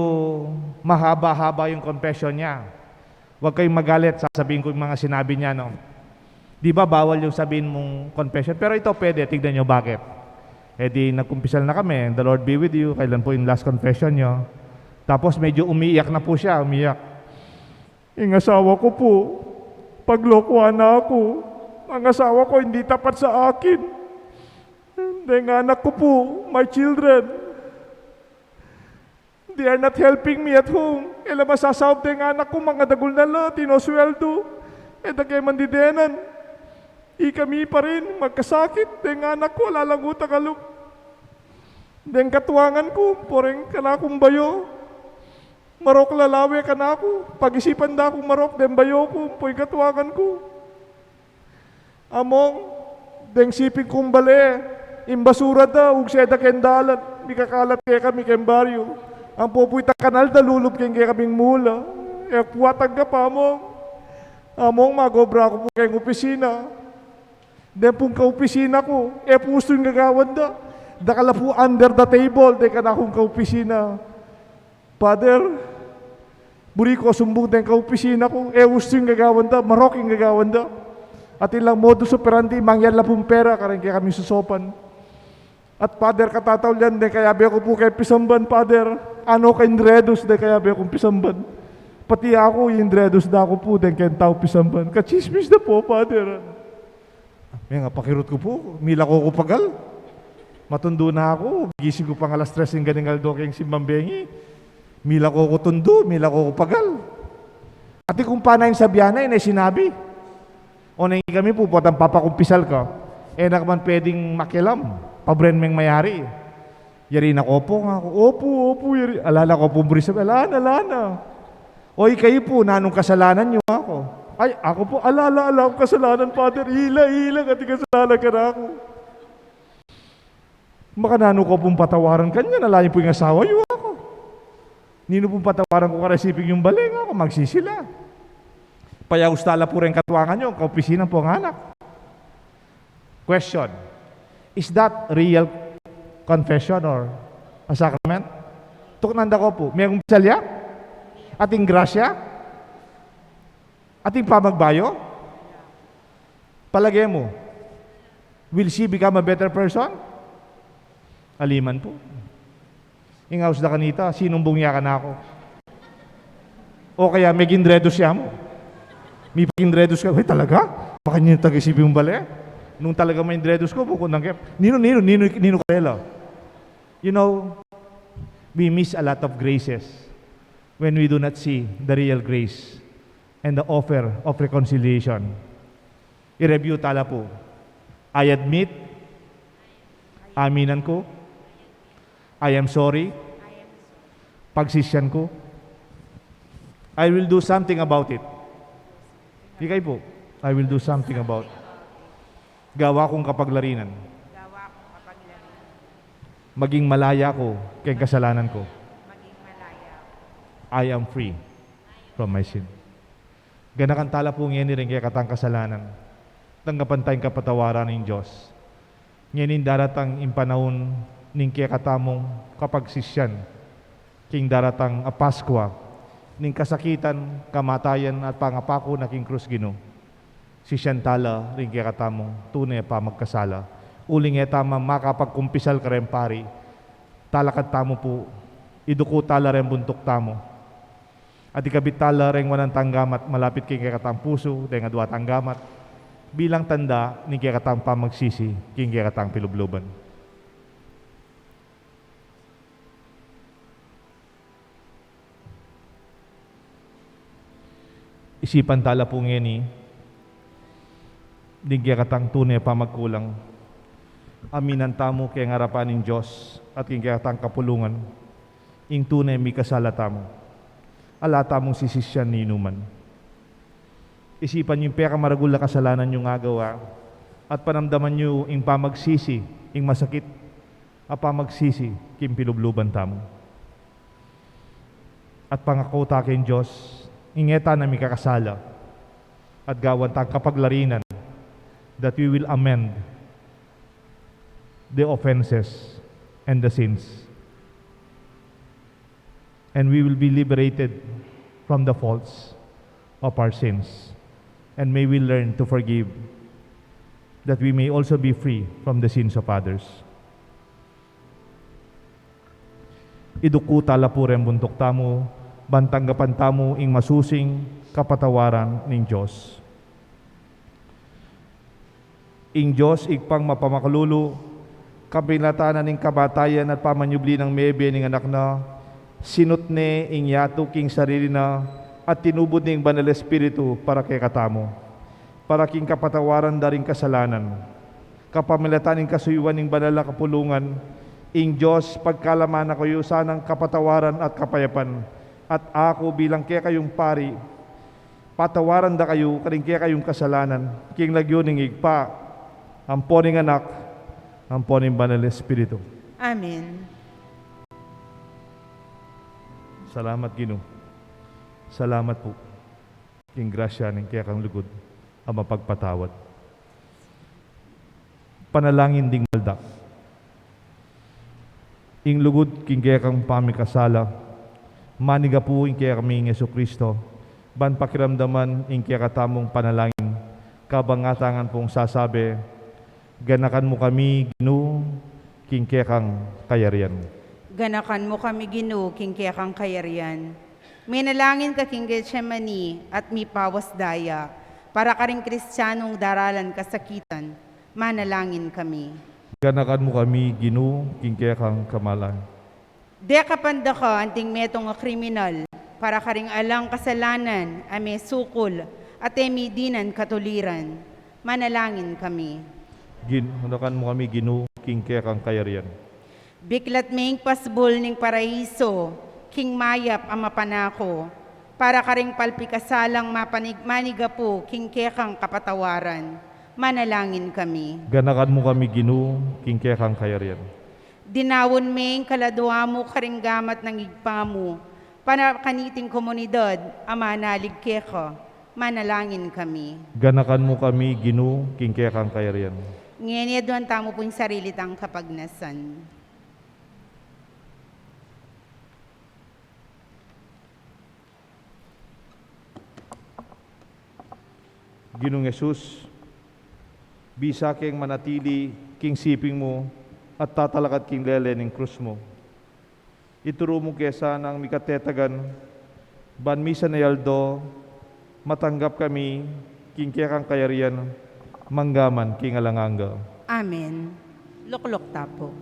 [SPEAKER 3] mahaba-haba yung confession niya. Huwag kayong magalit, sasabihin ko yung mga sinabi niya, no? Di ba bawal yung sabihin mong confession? Pero ito pwede, tignan nyo bakit. Eh di nagkumpisal na kami, the Lord be with you, kailan po yung last confession nyo. Tapos medyo umiiyak na po siya, umiiyak. Yung asawa ko po, paglokohan na ako. Ang asawa ko hindi tapat sa akin. Yung anak ko po, my children, they are not helping me at home. Ela masasawag yung anak ko, mga dagol na la, tinosweldo. E dagay mandidenan. Kami pa rin, magkasakit. Yung anak ko, lalanguta kalong. Yung katuwangan ko, poreng kanakong bayo. Marok lalawe ka na ako. Pag-isipan na akong marok, den bayo ko, po'y katuwangan ko. Among, den siping kong bale, imbasura da, ug seda kendalan, di kakalat kaya kami ken baryo. Ang pupuita kanal da, lulub kaya kaming mula. E puwatag ka pa, among magobra ko po kayong opisina. Den pong ka-opisina ko, puso yung gagawan da. Dakala po under the table, de ka na akong ka-opisina. Father, buri ko sumbong den ka-opisina ko, gusto yung gagawan da, marok yung gagawan da. At ilang modus operandi, mangyan la pong pera, karang kaya kami susopan. At Father, katataw yan, de kaya be ako po kay pisamban, Father. Ano kay Indredos, de kaya be akong pisamban. Pati ako, Indredos da ako po, de kaya tao pisamban. Kachismis na po, Father. May nga, pakirot ko po, mila ko pagal. Matundo na ako, gising ko pang alas 3 yung ganingal do kayong simbambengi. Mila ko tundo, mila ko pagal. Ati kung panayin sa biyanay, na sinabi. O na kami po, patang papakumpisal ka. Naman pwedeng makilam, pabren meng mayari. Yari na ko po nga ako, opo, yari. Alala ko po, burisab, alana. Oy, kayo po, nanong kasalanan nyo ako. Ay, ako po, alala ko kasalanan, Father. Hila, kati kasalanan ka na ako. Makanano ko pong patawaran kanya, nalayo po yung asawa nyo ako. Nino pong patawaran ko karesiping yung baling ako, magsisila. Payaustala po rin katuwangan nyo, kaopisina po ang anak. Question, is that real confession or a sacrament? Tuknanda ko po, may salya? Ating grasya? Ating pamagbayo? Palagay mo, will she become a better person? Aliman po. Ingaws da kanita, sinumbong niya ka na ako. O kaya may gindredos siya mo. May gindredos ka, talaga? Baka niyo tagisipin yung bali? Nung talaga may gindredos ko, bukod ng kep. Nino Karela. You know, we miss a lot of graces when we do not see the real grace and the offer of reconciliation. I-review tala po. I admit, aminan ko, I am sorry, pagsisyan ko, I will do something about it. Ikay po, I will do something about it. Gawa kong kapaglarinan. Maging malaya ko kay kasalanan ko. I am free from my sin. Ganakan tala po ngayon rin kaya katang kasalanan. Tanggapan tayong kapatawaran ng Diyos. Ngayon daratang impanahon ning kaya katamong kapagsisyan king daratang a Paskwa ning kasakitan, kamatayan at pangapako na king krus Ginoo. Sisyan tala ring kaya katamong tunay pa magkasala. Uling etama makapagkumpisal ka rin pari. Talakad tamo po, iduko tala rin buntok tamo. At ikabit tala rin walang tanggamat malapit kay kaya katang puso, dahil nga duwa tanggamat. Bilang tanda ni kaya katang pamagsisi, king kaya katang pilubluban. Isipan tala po ngayon digya katang tunay pa magkulang. Aminan tamo kay ngarapan ng Diyos at kaya katang kapulungan. Ing tunay may kasala tamo. Ala tamong sisisyan ni inuman. Isipan yung peka maragul na kasalanan yung agawa at panamdaman nyo ing pamagsisi, ing masakit, a pamagsisi, kim pilubluban tamo. At pangako ta kay Diyos, ingeta na may kakasala at gawan tang kapaglarinan that we will amend the offenses and the sins. And we will be liberated from the faults of our sins. And may we learn to forgive that we may also be free from the sins of others. Iduku tala po rin buntok tamo, bantanggapan tamo ing masusing kapatawaran ng Diyos. Ing Diyos, igpang mapamakalulu, kabilatanan ng kabatayan at pamanyubli ng mebe ng anak na, sinutne ing yato king sarili na, at tinubod ning banal espiritu para kay katamo, para king kapatawaran daring kasalanan, kapamilatan ning kasuyuan ning banal na kapulungan, ing Diyos, pagkalaman na kayo sanang kapatawaran at kapayapan, at ako bilang kaya kayong pari, patawaran da kayo, karing kaya kayong kasalanan, king lagyo ning igpa, amponing anak, amponing banal espiritu.
[SPEAKER 1] Amen.
[SPEAKER 3] Salamat Ginoo. Salamat po. King grasya ng kaya kang lugod ang mapagpatawad. Panalangin ding maldak. Ing lugod king kaya kang pamikasala. Maniga po ing kaya kami ng Jesucristo. Ban pakiramdaman ing kaya katamong panalangin. Kabangatangan pong sasabi, ganakan mo kami, Ginoo, kingkekang kayarian.
[SPEAKER 1] Ganakan mo kami, Ginoo, king kang kayarian. Minalangin ka, king Getsemani, at mi pawas daya, para ka rin Kristiyanong daralan kasakitan, manalangin kami.
[SPEAKER 3] Ganakan mo kami, Ginoo, kingkekang kamalan.
[SPEAKER 1] De kapanda ka, anting metong nga kriminal, para ka rin alang kasalanan, ame sukol, at emi dinan katuliran, manalangin kami.
[SPEAKER 3] Ganakan mo kami, Ginoo, kingkekang kayarian.
[SPEAKER 1] Biklat ming pasbol ning paraiso, king mayap ang mapanako, para ka ring palpikasalang maniga po, king kekang kapatawaran, manalangin kami.
[SPEAKER 3] Ganakan mo kami, Ginoo, kingkekang kayarian.
[SPEAKER 1] Dinawon ming kaladwa mo karinggamat ng igpa mo, para kaniting komunidad, ama nalig keka, manalangin kami.
[SPEAKER 3] Ganakan mo kami, Ginoo, kingkekang kayarian.
[SPEAKER 1] Ngayon doon tamo po yung sarili tang kapagnasan.
[SPEAKER 3] Ginoong Yesus, bisa king manatili king siping mo at tatalakat king lele ng krus mo. Ituro mo kesa ng mikatetagan, ban misa na yaldo, matanggap kami king kekang kayarian, manggaman king alanganga.
[SPEAKER 1] Amen. Luklok tapo.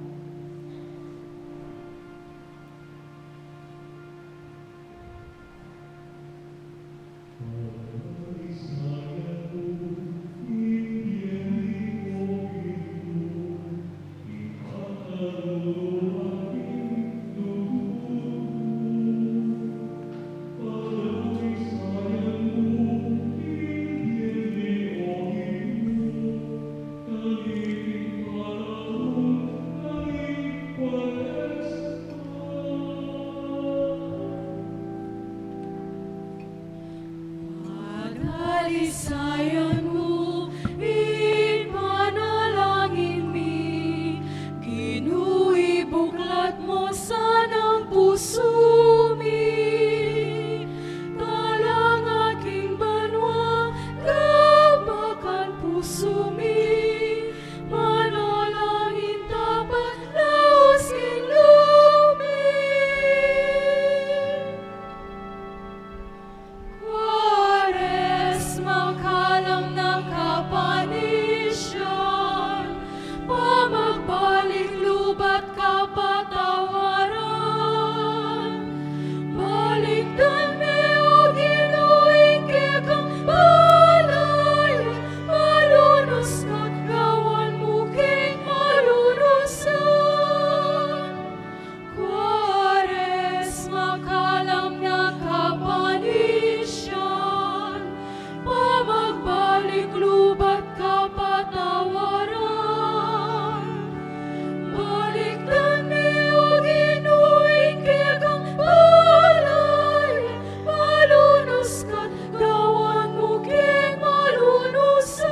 [SPEAKER 2] Dalisayan mo, ipanalangin mi, Ginoo, buklat mo sanang puso mi. Talang aking banwa, gabakan puso mi, manalangin tapat, laos kinlumi. Kwaresma kalang nakapanisyan, pamagbalik lubat kapatawaran. Baliktan mi o Ginoo, kekang balay, malunos ka't gawan mo king malunusan. Kwaresma kalang nakapanisyan, pamagbalik lubat kapatawaran. Baliktan mi o Ginoo, kekang balay, malunos ka't gawan mo king malunusan.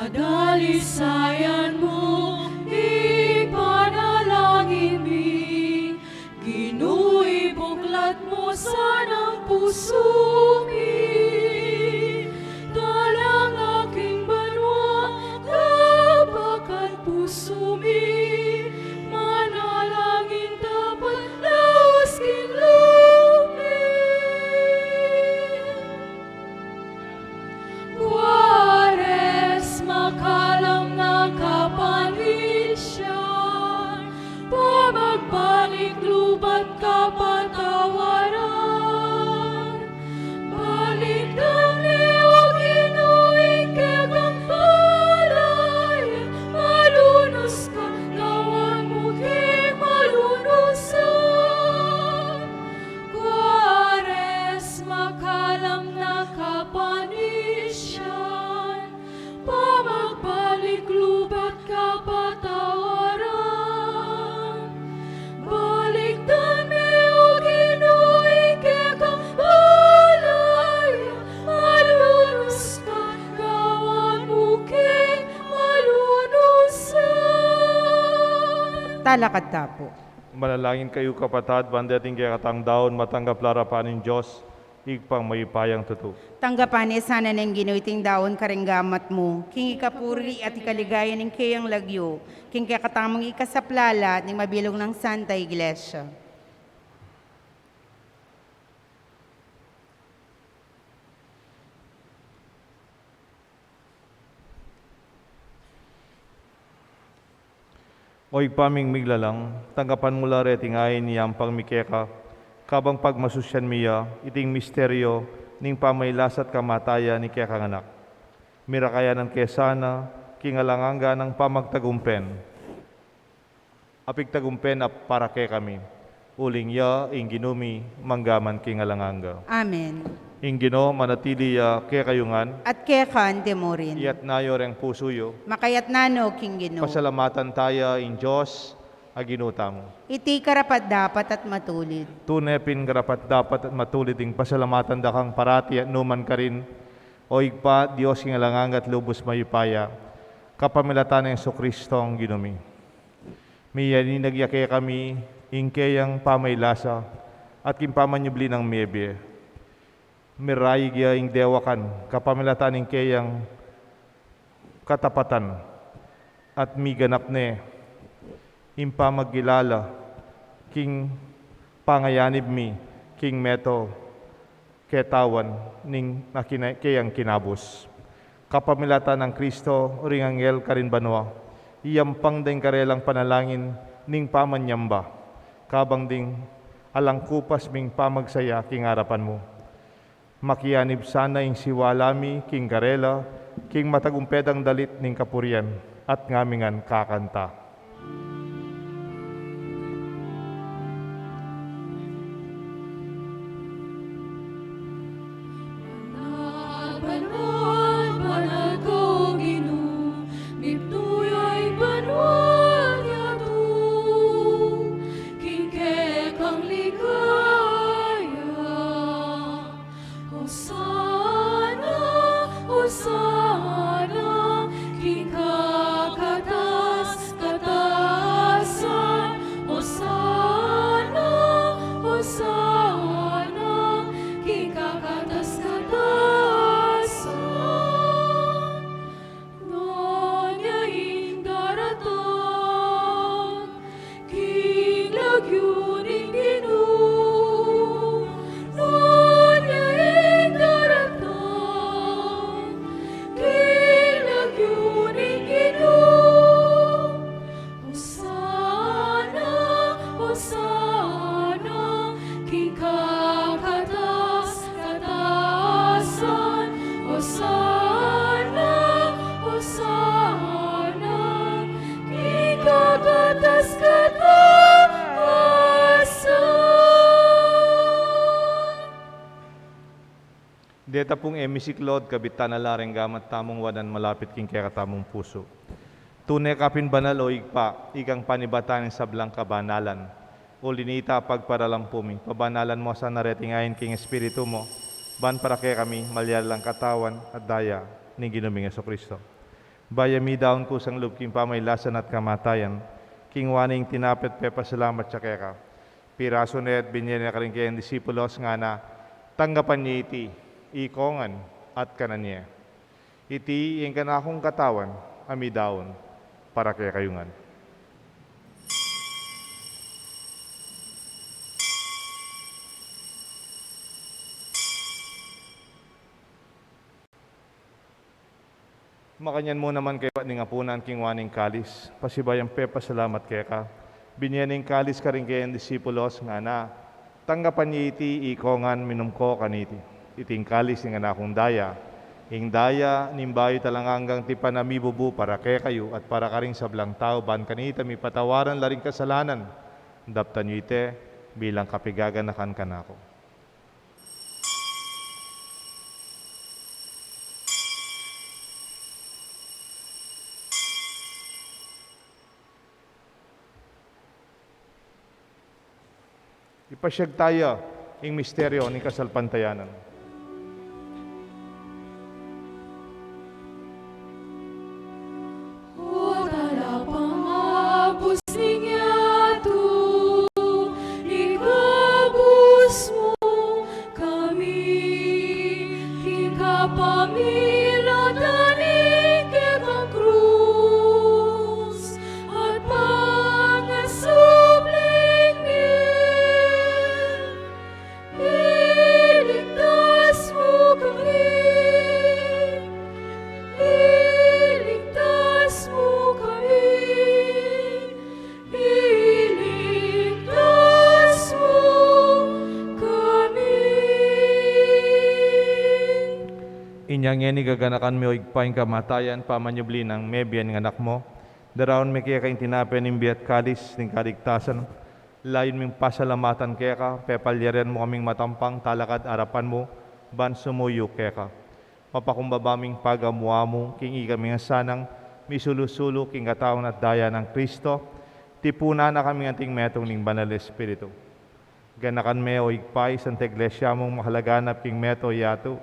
[SPEAKER 2] Padalisayan mo, ipanalangin mi, Ginoo, buklat mo sanang puso mi. Talang aking banwa, gabakan puso mi, manalangin tapat, laos kinlumi. Kwaresma kalang nakapanisyan, pamagbalik lubat kapatawaran.
[SPEAKER 1] talakad tapo.
[SPEAKER 3] Manalangin kayo kapatad, bandating kaya katang daon, matanggap larapan ng Diyos, igpang mayupayang tutu.
[SPEAKER 1] Tanggapan sana ng ginuiting daon karenggamat mo, king ikapuri at ikaligaya ng kayang lagyo, king kakatamang ikasaplala at ng mabilog ng Santa Iglesia.
[SPEAKER 3] Oy paming miglalang, tanggapan mula retingayin niyang pangmikeka, kabang pagmasusyan miya, iting misteryo, ning pamaylasat kamatayan ni kaya kanganak. Mirakaya ng kesana, kingalanganga ng pamagtagumpen. Apik tagumpen para kay kami. Uling ya, ing ginumi, manggaman kingalanganga.
[SPEAKER 1] Amen.
[SPEAKER 3] Ing gino, manatili ya, kaya kayungan,
[SPEAKER 1] At kekan temorin.
[SPEAKER 3] iyat nayo reng pusuyo.
[SPEAKER 1] Makayat nano king Gino.
[SPEAKER 3] Pasalamatan tayo in Diyos, aginuta mo.
[SPEAKER 1] Iti karapat dapat at matulid.
[SPEAKER 3] Tunepin karapat dapat at matulid ing pasalamatan da kang parati at numan ka rin. O igpa, Diyos kingalangang at lubos mayupaya. Kapamilatan ng Kristo ang ginumi. Miyan nagyake kami, ingkeyang pamaylasa, at kimpamanyubli ng mebe. Mirayig ya ing dewakan, kapamilatan ing keyang katapatan, at miganap ne, impa maggilala, king pangayanib mi, king meto, ketawan, ning kayang kinabos. Kapamilatan ng Kristo, ring anghel karin banwa, iyampang ding karelang panalangin, ning pamanyamba, kabang ding alangkupas ming pamagsaya, king harapan mo. Makianib sana ing siwalami, king karela, king matagumpedang dalit ning kapurian, at ngamingan kakanta.
[SPEAKER 2] Banal, banal ko Ginoo, miptuyoy banwag yatu, kingke kang ligaya. Hosana, Hosana, king kakatas, katasan. Hosana, Hosana, king kakatas, katasan. Nanyaing daratan, king lagyuning Ginoo. Nanyaing daratan, king lagyuning Ginoo. Hosana, Hosana, king kakatas, katasan. Hosana, Hosana, king kakatas, katasan.
[SPEAKER 3] Deta pong emisiklod, kabitan na lareng gamat tamong wadan malapit king kaya katamong puso. Tunay kapin banal o igpa, ikang panibatan sa blang kabanalan. O linita pagparalampumi, pabanalan mo sa naretingayin king espiritu mo, ban para kay kami, malyalang katawan at daya ni ginuming Kristo. Bayami daon ko sang loob king pamaylasan at kamatayan, king waning tinapit pepa salamat sa keka. Piraso na at binyan na karing kayang disipulos nga na, tanggapan niya iti, ikongan at kananya. Iti yung kanakong katawan, ami daon, para kay kayungan. Makanyan mo naman kayo ning apunan king waning kalis. Pasibayang pepa salamat kaya ka. Binyaning kalis ka rin kayang disipulos nga na. Tanggapan niya iti ikongan minumko kaniti. Iting kalis ng anakong daya. Ing daya nimbayo talanganggang ti panamibubu para kaya kayo at para karing sablang tao ban kanita mi patawaran laring kasalanan. Daptan niyo ite bilang kapigaganakan kanako. Ipasyag tayo ing misteryo ni kasalpantayanan.
[SPEAKER 2] O talapang apos niya,
[SPEAKER 3] Inangeni gaganakan mi o igpaing kamatayan, pamanyubli ng mebian ng anak mo. Daraon mi kaya kain tinapin ng biat kalis ng kaligtasan. Layon ming pasalamatan kaya ka, pepalyarian mo kaming matampang talakad arapan mo, ban sumuyo kaya ka. Mapakumbabaming pagamuha mo, king kami nga sanang, misulusulo king kataon at daya ng Kristo, tipuna na kami ating metong ning banal Espiritu. Ganakan me o igpay, Santa Iglesia mong mahalaganap king meto yato,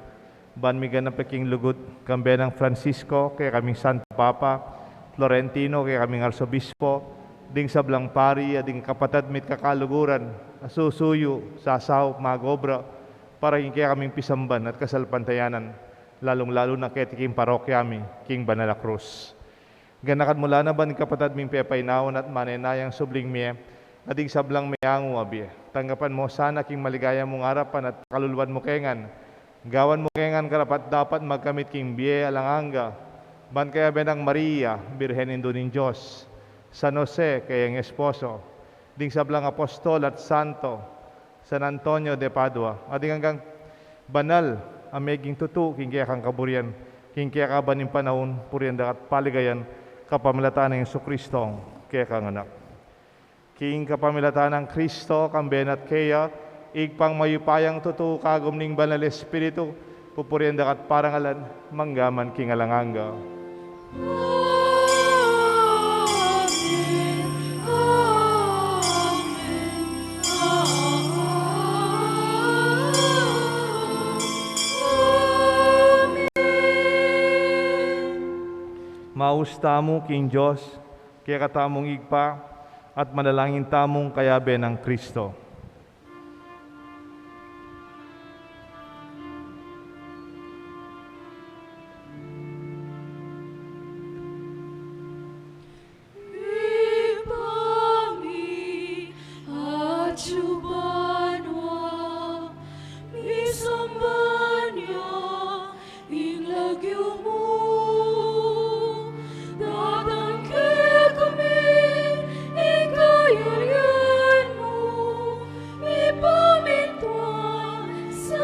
[SPEAKER 3] ban mi ganap king lugod, kambe ng Francisco, kaya kaming Santo Papa, Florentino, kaya kaming Arsobispo, ding sablang pari, ading kapatad mit kakaluguran, asusuyo, sasaw, magobra, para kaya kaming pisamban at kasalpantayanan, lalong-lalo na ketiking parokya mi, King Banala Cruz. Ganakan mula na ba ni kapatad ming pepainawan at manenayang subling miye, ading sablang mayangu abi. Tanggapan mo sana king maligaya mong harapan at kaluluwan mo kengan. Gawan mo kengan karapat dapat magkamit king biye alanganga. Ban kaya benang Maria, Birhen Indunin Diyos. San Jose, kayang esposo. Ding sablang apostol at santo. San Antonio de Padua. Ading hanggang banal, ameging tutu, king kaya kang kaburian. King kaya kabaning panahon, purian dakat paligayan, kapamilatan ng Jesucristo, kaya kang anak. King kapamilatan ng Kristo, kambenat kaya, igpang mayupayang tutu, kagom ning banal Espiritu, pupurian dakat parangalan, manggaman king alanganga.
[SPEAKER 2] Amen. Amen.
[SPEAKER 3] Maus tamo, King Diyos, kaya katamong igpa, at manalangin tamong kayabe ng Kristo.
[SPEAKER 2] Ipami at Jubanwa, misambanya inglagyo mo. Datang kaya kami, ikayarian mo, ipamintuan sa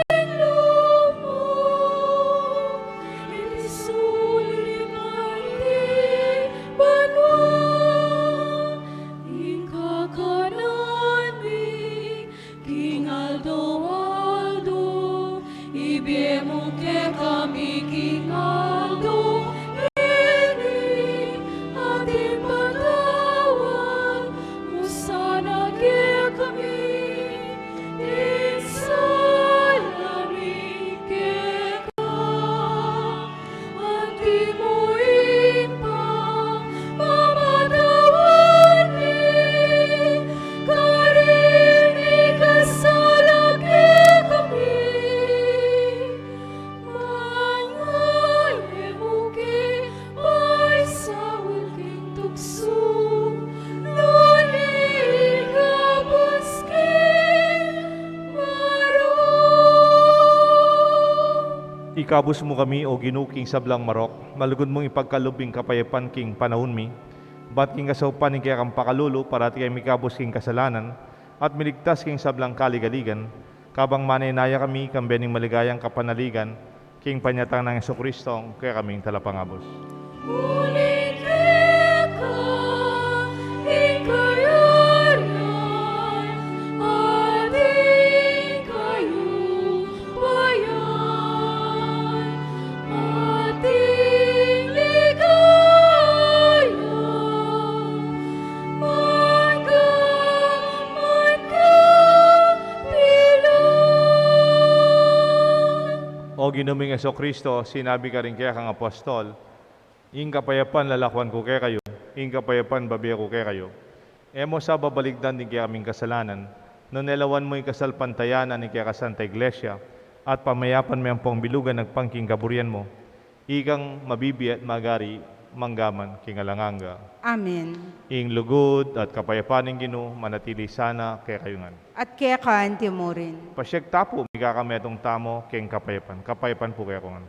[SPEAKER 2] inglo mo. Itisuli pati banwa, ingkakanan mi, King Aldo Aldo, ibigay mo kay kami, King Aldo, ini ating patawan mo sana kaya kami, din salamin kaya ka, at di mo ipang mamatawan mi, karini kasalag kaya kami. Mangaye muki ay sawil king tukso, luli kabuskin maro.
[SPEAKER 3] Ikabus mo kami o ginuking sablang marok, malugod mong ipagkalubing kapayapan king panahon mi, bat king kasaupan ning kaya kang pakalulu, parati kay mikabus king kasalanan, at miligtas king sablang kaligaligan, kabang manenaya kami, kambening maligayang kapanaligan, king panyatang ng Jesucristo, kaya kaming talapangabos.
[SPEAKER 2] Muling ka, ikayarian, ating kayubayan, ating ligaya, manggaman kapilan.
[SPEAKER 3] O ginuming Jesucristo, sinabi ka rin kaya kang apostol, ing kapayapan lalakwan ko kaya kayo, ing kapayapan babiya ko kaya kayo. Emo sa babaligdan din kaya kaming kasalanan, no nelawan mo yung kasalpantayanan ni kaya ka Santa Iglesia, at pamayapan mo yung pong bilugan nagpangking kaburian mo, ikang mabibi at magari, manggaman king alanganga.
[SPEAKER 1] Amen.
[SPEAKER 3] Ing lugod at kapayapan ng Ginoo manatili sana kaya kayungan.
[SPEAKER 1] At kaya kaan timurin.
[SPEAKER 3] Pasyag tapo, miga kami atong tamo king kapayapan. Kapayapan po kaya kungan.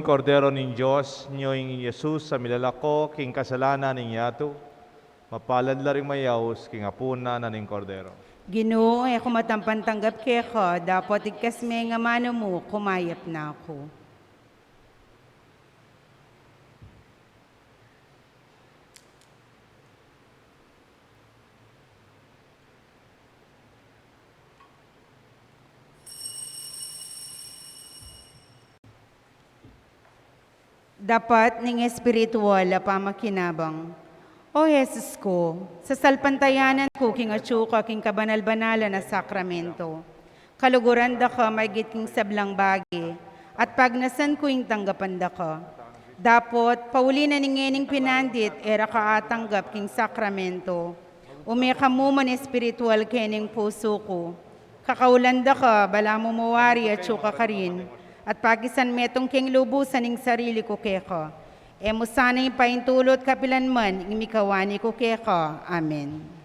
[SPEAKER 3] Kordero ning Diyos, nyoing Jesus sa milalako, king kasalanan ning yato, mapalad laring mayawos, king apuna na ning Kordero.
[SPEAKER 1] Ginoo, ako matampantanggap kay ko, dapat ikas may nga mano mo, kumayap na ako. Dapat ning espiritual pa makinabang. O Jesus ko, sa salpantayanan ko king atsuka king kabanal-banala na sakramento. Kaluguran da ka may king sablang bagi, at pagnasan ko yung tanggapan da ka. Dapot, pauli na ningening pinandit, era ka atanggap king sakramento. Umikamuman espiritual kening puso ko. Kakaulan da ka, bala mo mawari at tsuka ka rin. At pagisan metong king lubusan ning sarili ko keko. Emo sana'y paintulot kapilanman, imikawani ko keko. Amen.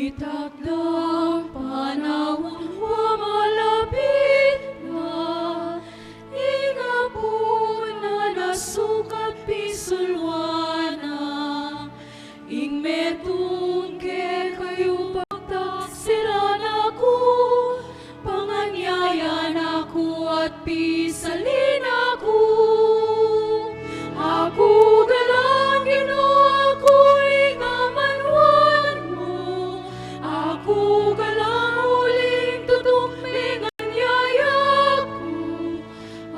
[SPEAKER 2] Itakdang panahon humalapit na, ingapon na nasukat pisulwana, ing metong ke kayo pagtaksiran ako, panganyayan ako at pisalin ako. Ako galang Ginoo, ako ingamanwan mo. Ako galang huling tutumbingan yayak ko.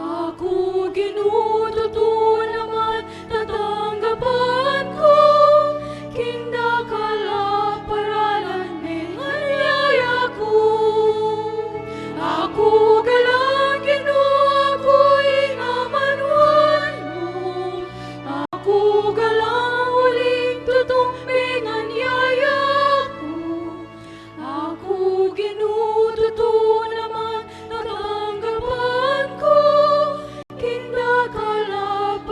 [SPEAKER 2] Ako Ginoo, totoo naman tatanggapan ko. Kinda kalaparalan mengan yayak ko. Ako galang Ginoo, ako ingamanwan mo. Ako galang huling tutumbingan yayak ko. Ako Ginoo, totoo naman natanggapan ko. Kinda kalaparalan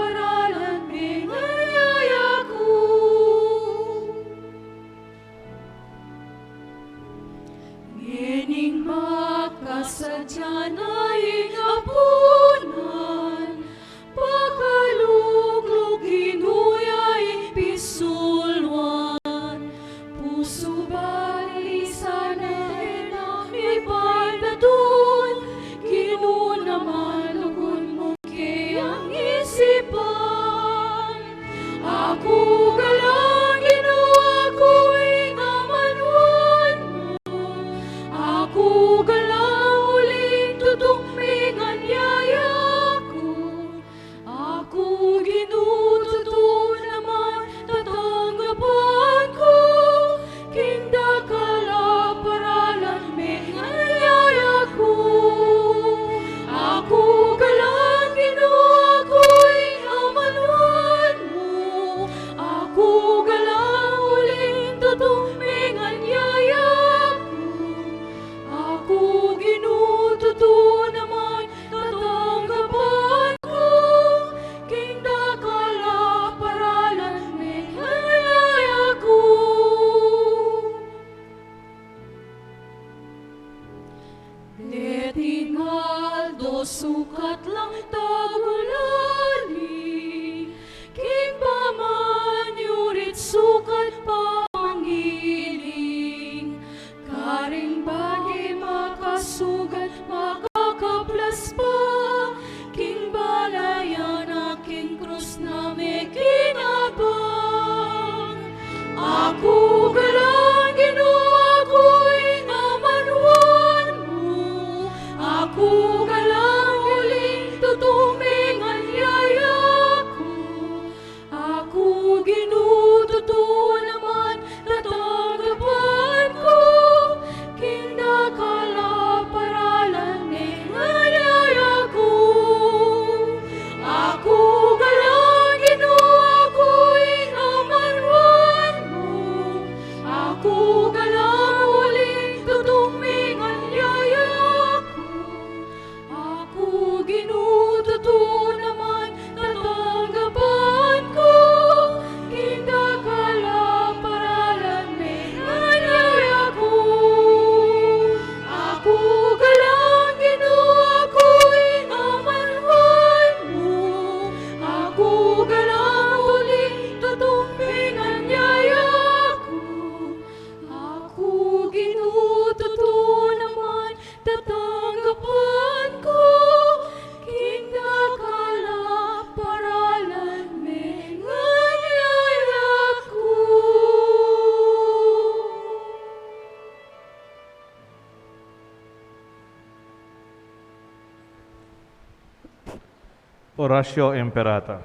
[SPEAKER 3] Oratio Imperata.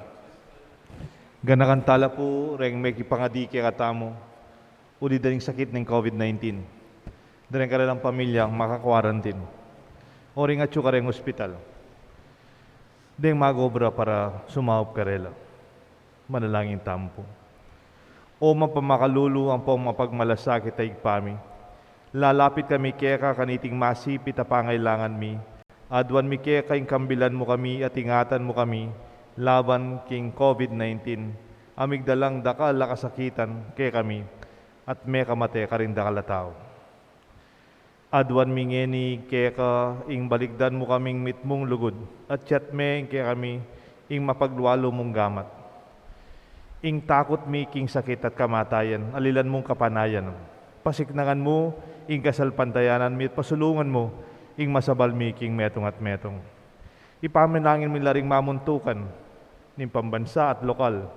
[SPEAKER 3] Ganakantala po, reng may kipangadi kaya katamo, uli daling sakit ng COVID-19. Daling kanilang pamilyang makakwarantin. O ring at ka rin hospital. Deng magobra para sumahop karela. Manalangin tampo. O mapamakalulu ang pong mapagmalasakit ay pami. Lalapit kami kaya kaniting masipit a pangailangan mi. Adwan mi kaya kaing kambilan mo kami at ingatan mo kami laban king COVID-19. Amigdalang dakal kasakitan kaya kami at may kamate karin dakal tao. Adwan mi ngeni kaya ka ing baligdan mo kaming mitmong lugod at tiyat me kaya kami ing mapagluwalo mong gamat. Ing takot mi king sakit at kamatayan, alilan mong kapanayan. Pasiknangan mo, ing kasalpantayanan mi at pasulungan mo, ing masabal mi king metong at metong. Ipaminangin mi laring mamuntukan, ning pambansa at lokal,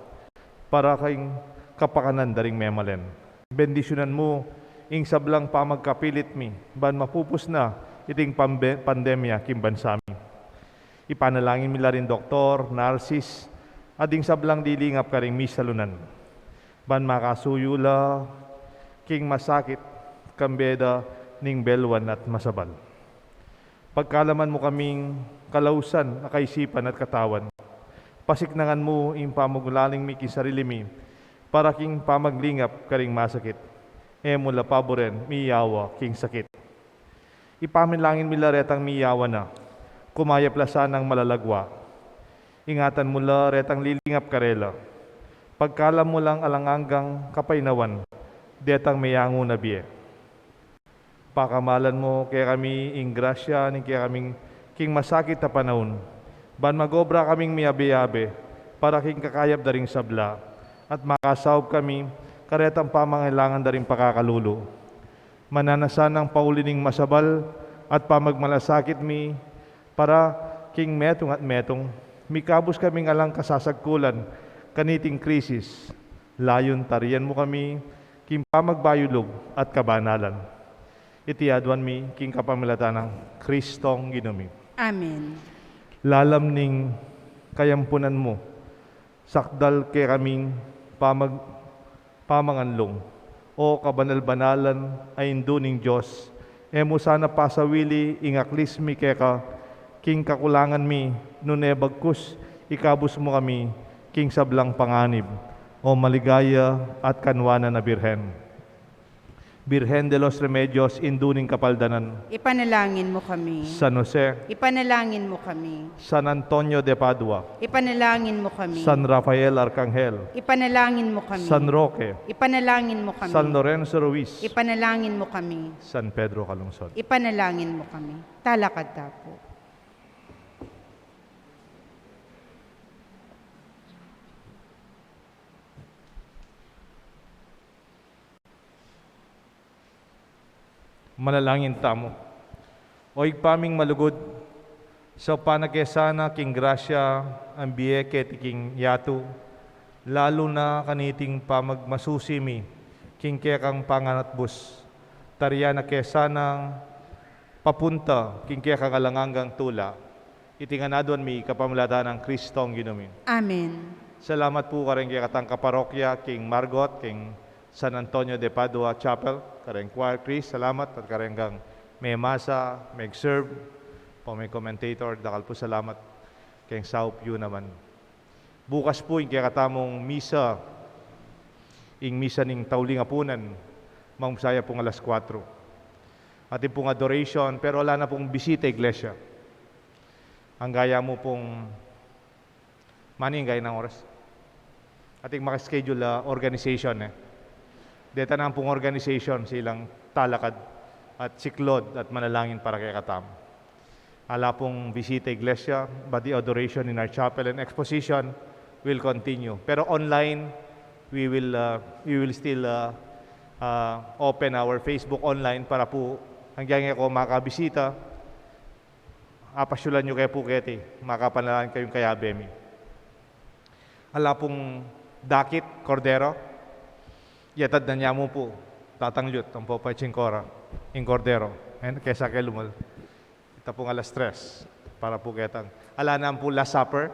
[SPEAKER 3] para kaing kapakanan daring memalen. Bendisyonan mo, ing sablang pamagkapilit mi, ban mapupus na iting pandemya king bansa mi. Ipanalangin mi laring doktor, narsis, ading sablang dilingap karing misalunan. Ban makasuyula, king masakit, kambeda, ning belwan at masabal. Pagkalaman mo kaming kalausan, akaisipan at katawan. Pasiknangan mo ing pamuglaling mi kisarili mi, para king pamaglingap karing masakit. E mula paboren, miyawa king sakit. Ipaminlangin mi laretang miyawa na, kumayaplasan ng malalagwa. Ingatan mula retang lilingap karela. Pagkalam mo lang alanganggang kapainawan, detang mayango na biye. Pakamalan mo kaya kami ing grasya, ning kaya kaming king masakit na panahon. Ban magobra kaming miyabe-yabe, para king kakayap daring sabla, at makasawb kami, karetang pamangailangan daring pakakalulo. Mananasan ng paulining masabal, at pamagmalasakit mi, para king metong at metong, mikabos kaming alang kasasagkulan, kaniting krisis. Layon tarian mo kami, king pamagbayulog at kabanalan. Itiadwan mi, king kapamilatan ng Kristong Ginumi.
[SPEAKER 1] Amen.
[SPEAKER 3] Lalam ning kayampunan mo, sakdal kay kaming pamanganlong, o kabanal-banalan ay indo ning Diyos, mo sana pasawili ingaklis mi keka, king kakulangan mi, nune bagkus, ikabus mo kami, king sablang panganib, o maligaya at kanwana na birhen. Birhen de los Remedios, induning kapaldanan.
[SPEAKER 1] Ipanalangin mo kami.
[SPEAKER 3] San Jose,
[SPEAKER 1] Ipanalangin mo kami.
[SPEAKER 3] San Antonio de Padua,
[SPEAKER 1] Ipanalangin mo kami.
[SPEAKER 3] San Rafael Arcangel,
[SPEAKER 1] Ipanalangin mo kami.
[SPEAKER 3] San Roque,
[SPEAKER 1] Ipanalangin mo kami.
[SPEAKER 3] San Lorenzo Ruiz,
[SPEAKER 1] Ipanalangin mo kami.
[SPEAKER 3] San Pedro Calungsod.
[SPEAKER 1] Ipanalangin mo kami. Talakad tapo.
[SPEAKER 3] Manalangin tamo. O igpaming malugod, sa panagkesana king grasya ang biyeke ti king yatu, lalo na kaniting pamagmasusimi, king kekang panganatbus, tarya na kesanang papunta, king kekang alanganggang tula, itinganadon mi kapamulatan ng Kristong Ginumi.
[SPEAKER 1] Amen.
[SPEAKER 3] Salamat po kareng kaya katang kaparokya, King Margot, King San Antonio de Padua Chapel, kareng choir Chris, salamat, at kareng gang may masa, may serve, po may commentator, dakal po salamat, kayong Saup yun naman. Bukas po, yung kaya katamong misa, ing misa ning tauling apunan, mamsaya pong alas 4. Atin pong adoration, pero wala na pong bisita iglesia. Ang gaya mo pong, maning gaya ng oras? Ating makaschedule organization Deta na pong organization silang talakad at siklod at manalangin para kay katam. Ala pong bisita iglesia, but the adoration in our chapel and exposition will continue. Pero online, we will still open our Facebook online para po hanggang ako makabisita. Apasyulan nyo kay Puketi, makapanalangin kayong kayabemi. Ala pong dakit, kordero, yatad na niya mo po, tatanglyot, ang po pa chingkora, in cordero, kesa kay lumal. Ita pong alas 3, para po ketang. Ala na po last supper,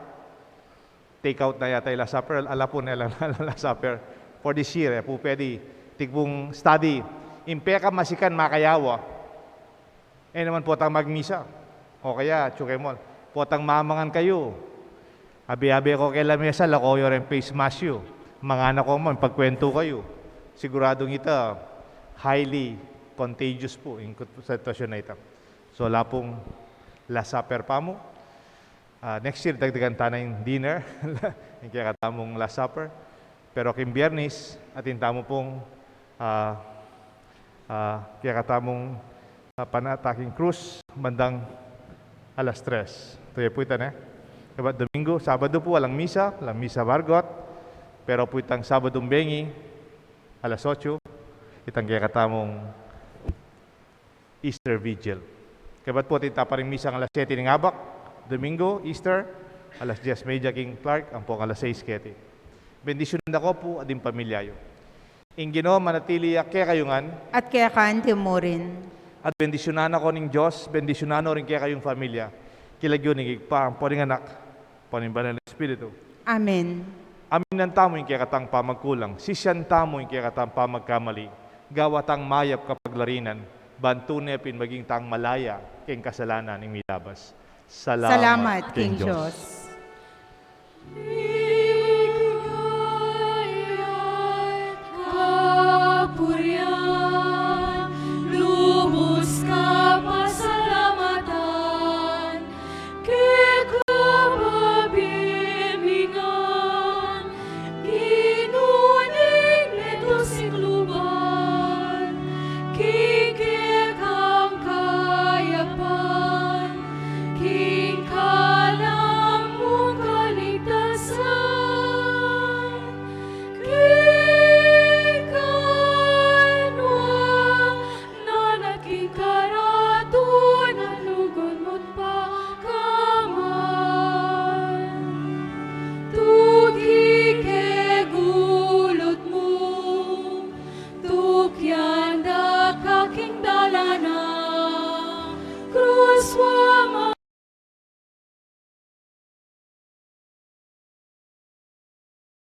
[SPEAKER 3] take out na yata yung Last Supper. Ala po na lang Last Supper for this year. Po pwede tigbong study. Impeka masikan makayawa. Naman po tang magmisa. O kaya, chukemol. Po tang mamangan kayo. Abi-abi ko kay lamesa, lakoyo rin face mask yun. Mga anak ko mo, pagkwento kayo. Siguradong ito, highly contagious po yung sitwasyon na ito. So, wala pong Last Supper pa mo. Next year, dagdagan tayo yung dinner. Yung kaya katamong Last Supper. Pero kay Biyernes, atin tamo pong kaya katamong panataking cruise, bandang alas 3. Ito po ito na. Kabat Domingo, Sabado po, walang misa Bargot. Pero po itang Sabadong Bengi, alas 8, itang kaya katamong Easter Vigil. Kabat po tinta pa rin misa ang alas 7 ng Abak, Domingo, Easter, alas 10 Media King Clark, ang pong alas 6 kete. Bendisyonan ako po ating pamilyayo. Ingino, manatili kaya kayungan,
[SPEAKER 1] At kaya kaan timurin.
[SPEAKER 3] at bendisyonan ako ng Diyos, bendisyonan rin kaya kayong pamilya. Kilagyo ni Gigpa, ang poring anak, poring banal na Espiritu.
[SPEAKER 1] Amen.
[SPEAKER 3] Amin ng tamo yung kaya katang pamagkulang, sisyan tamo yung kaya katang pamagkamali, gawatang mayap kapag larinan, bantunepin maging tang malaya, king kasalanan ng milabas.
[SPEAKER 1] Salamat, King Diyos.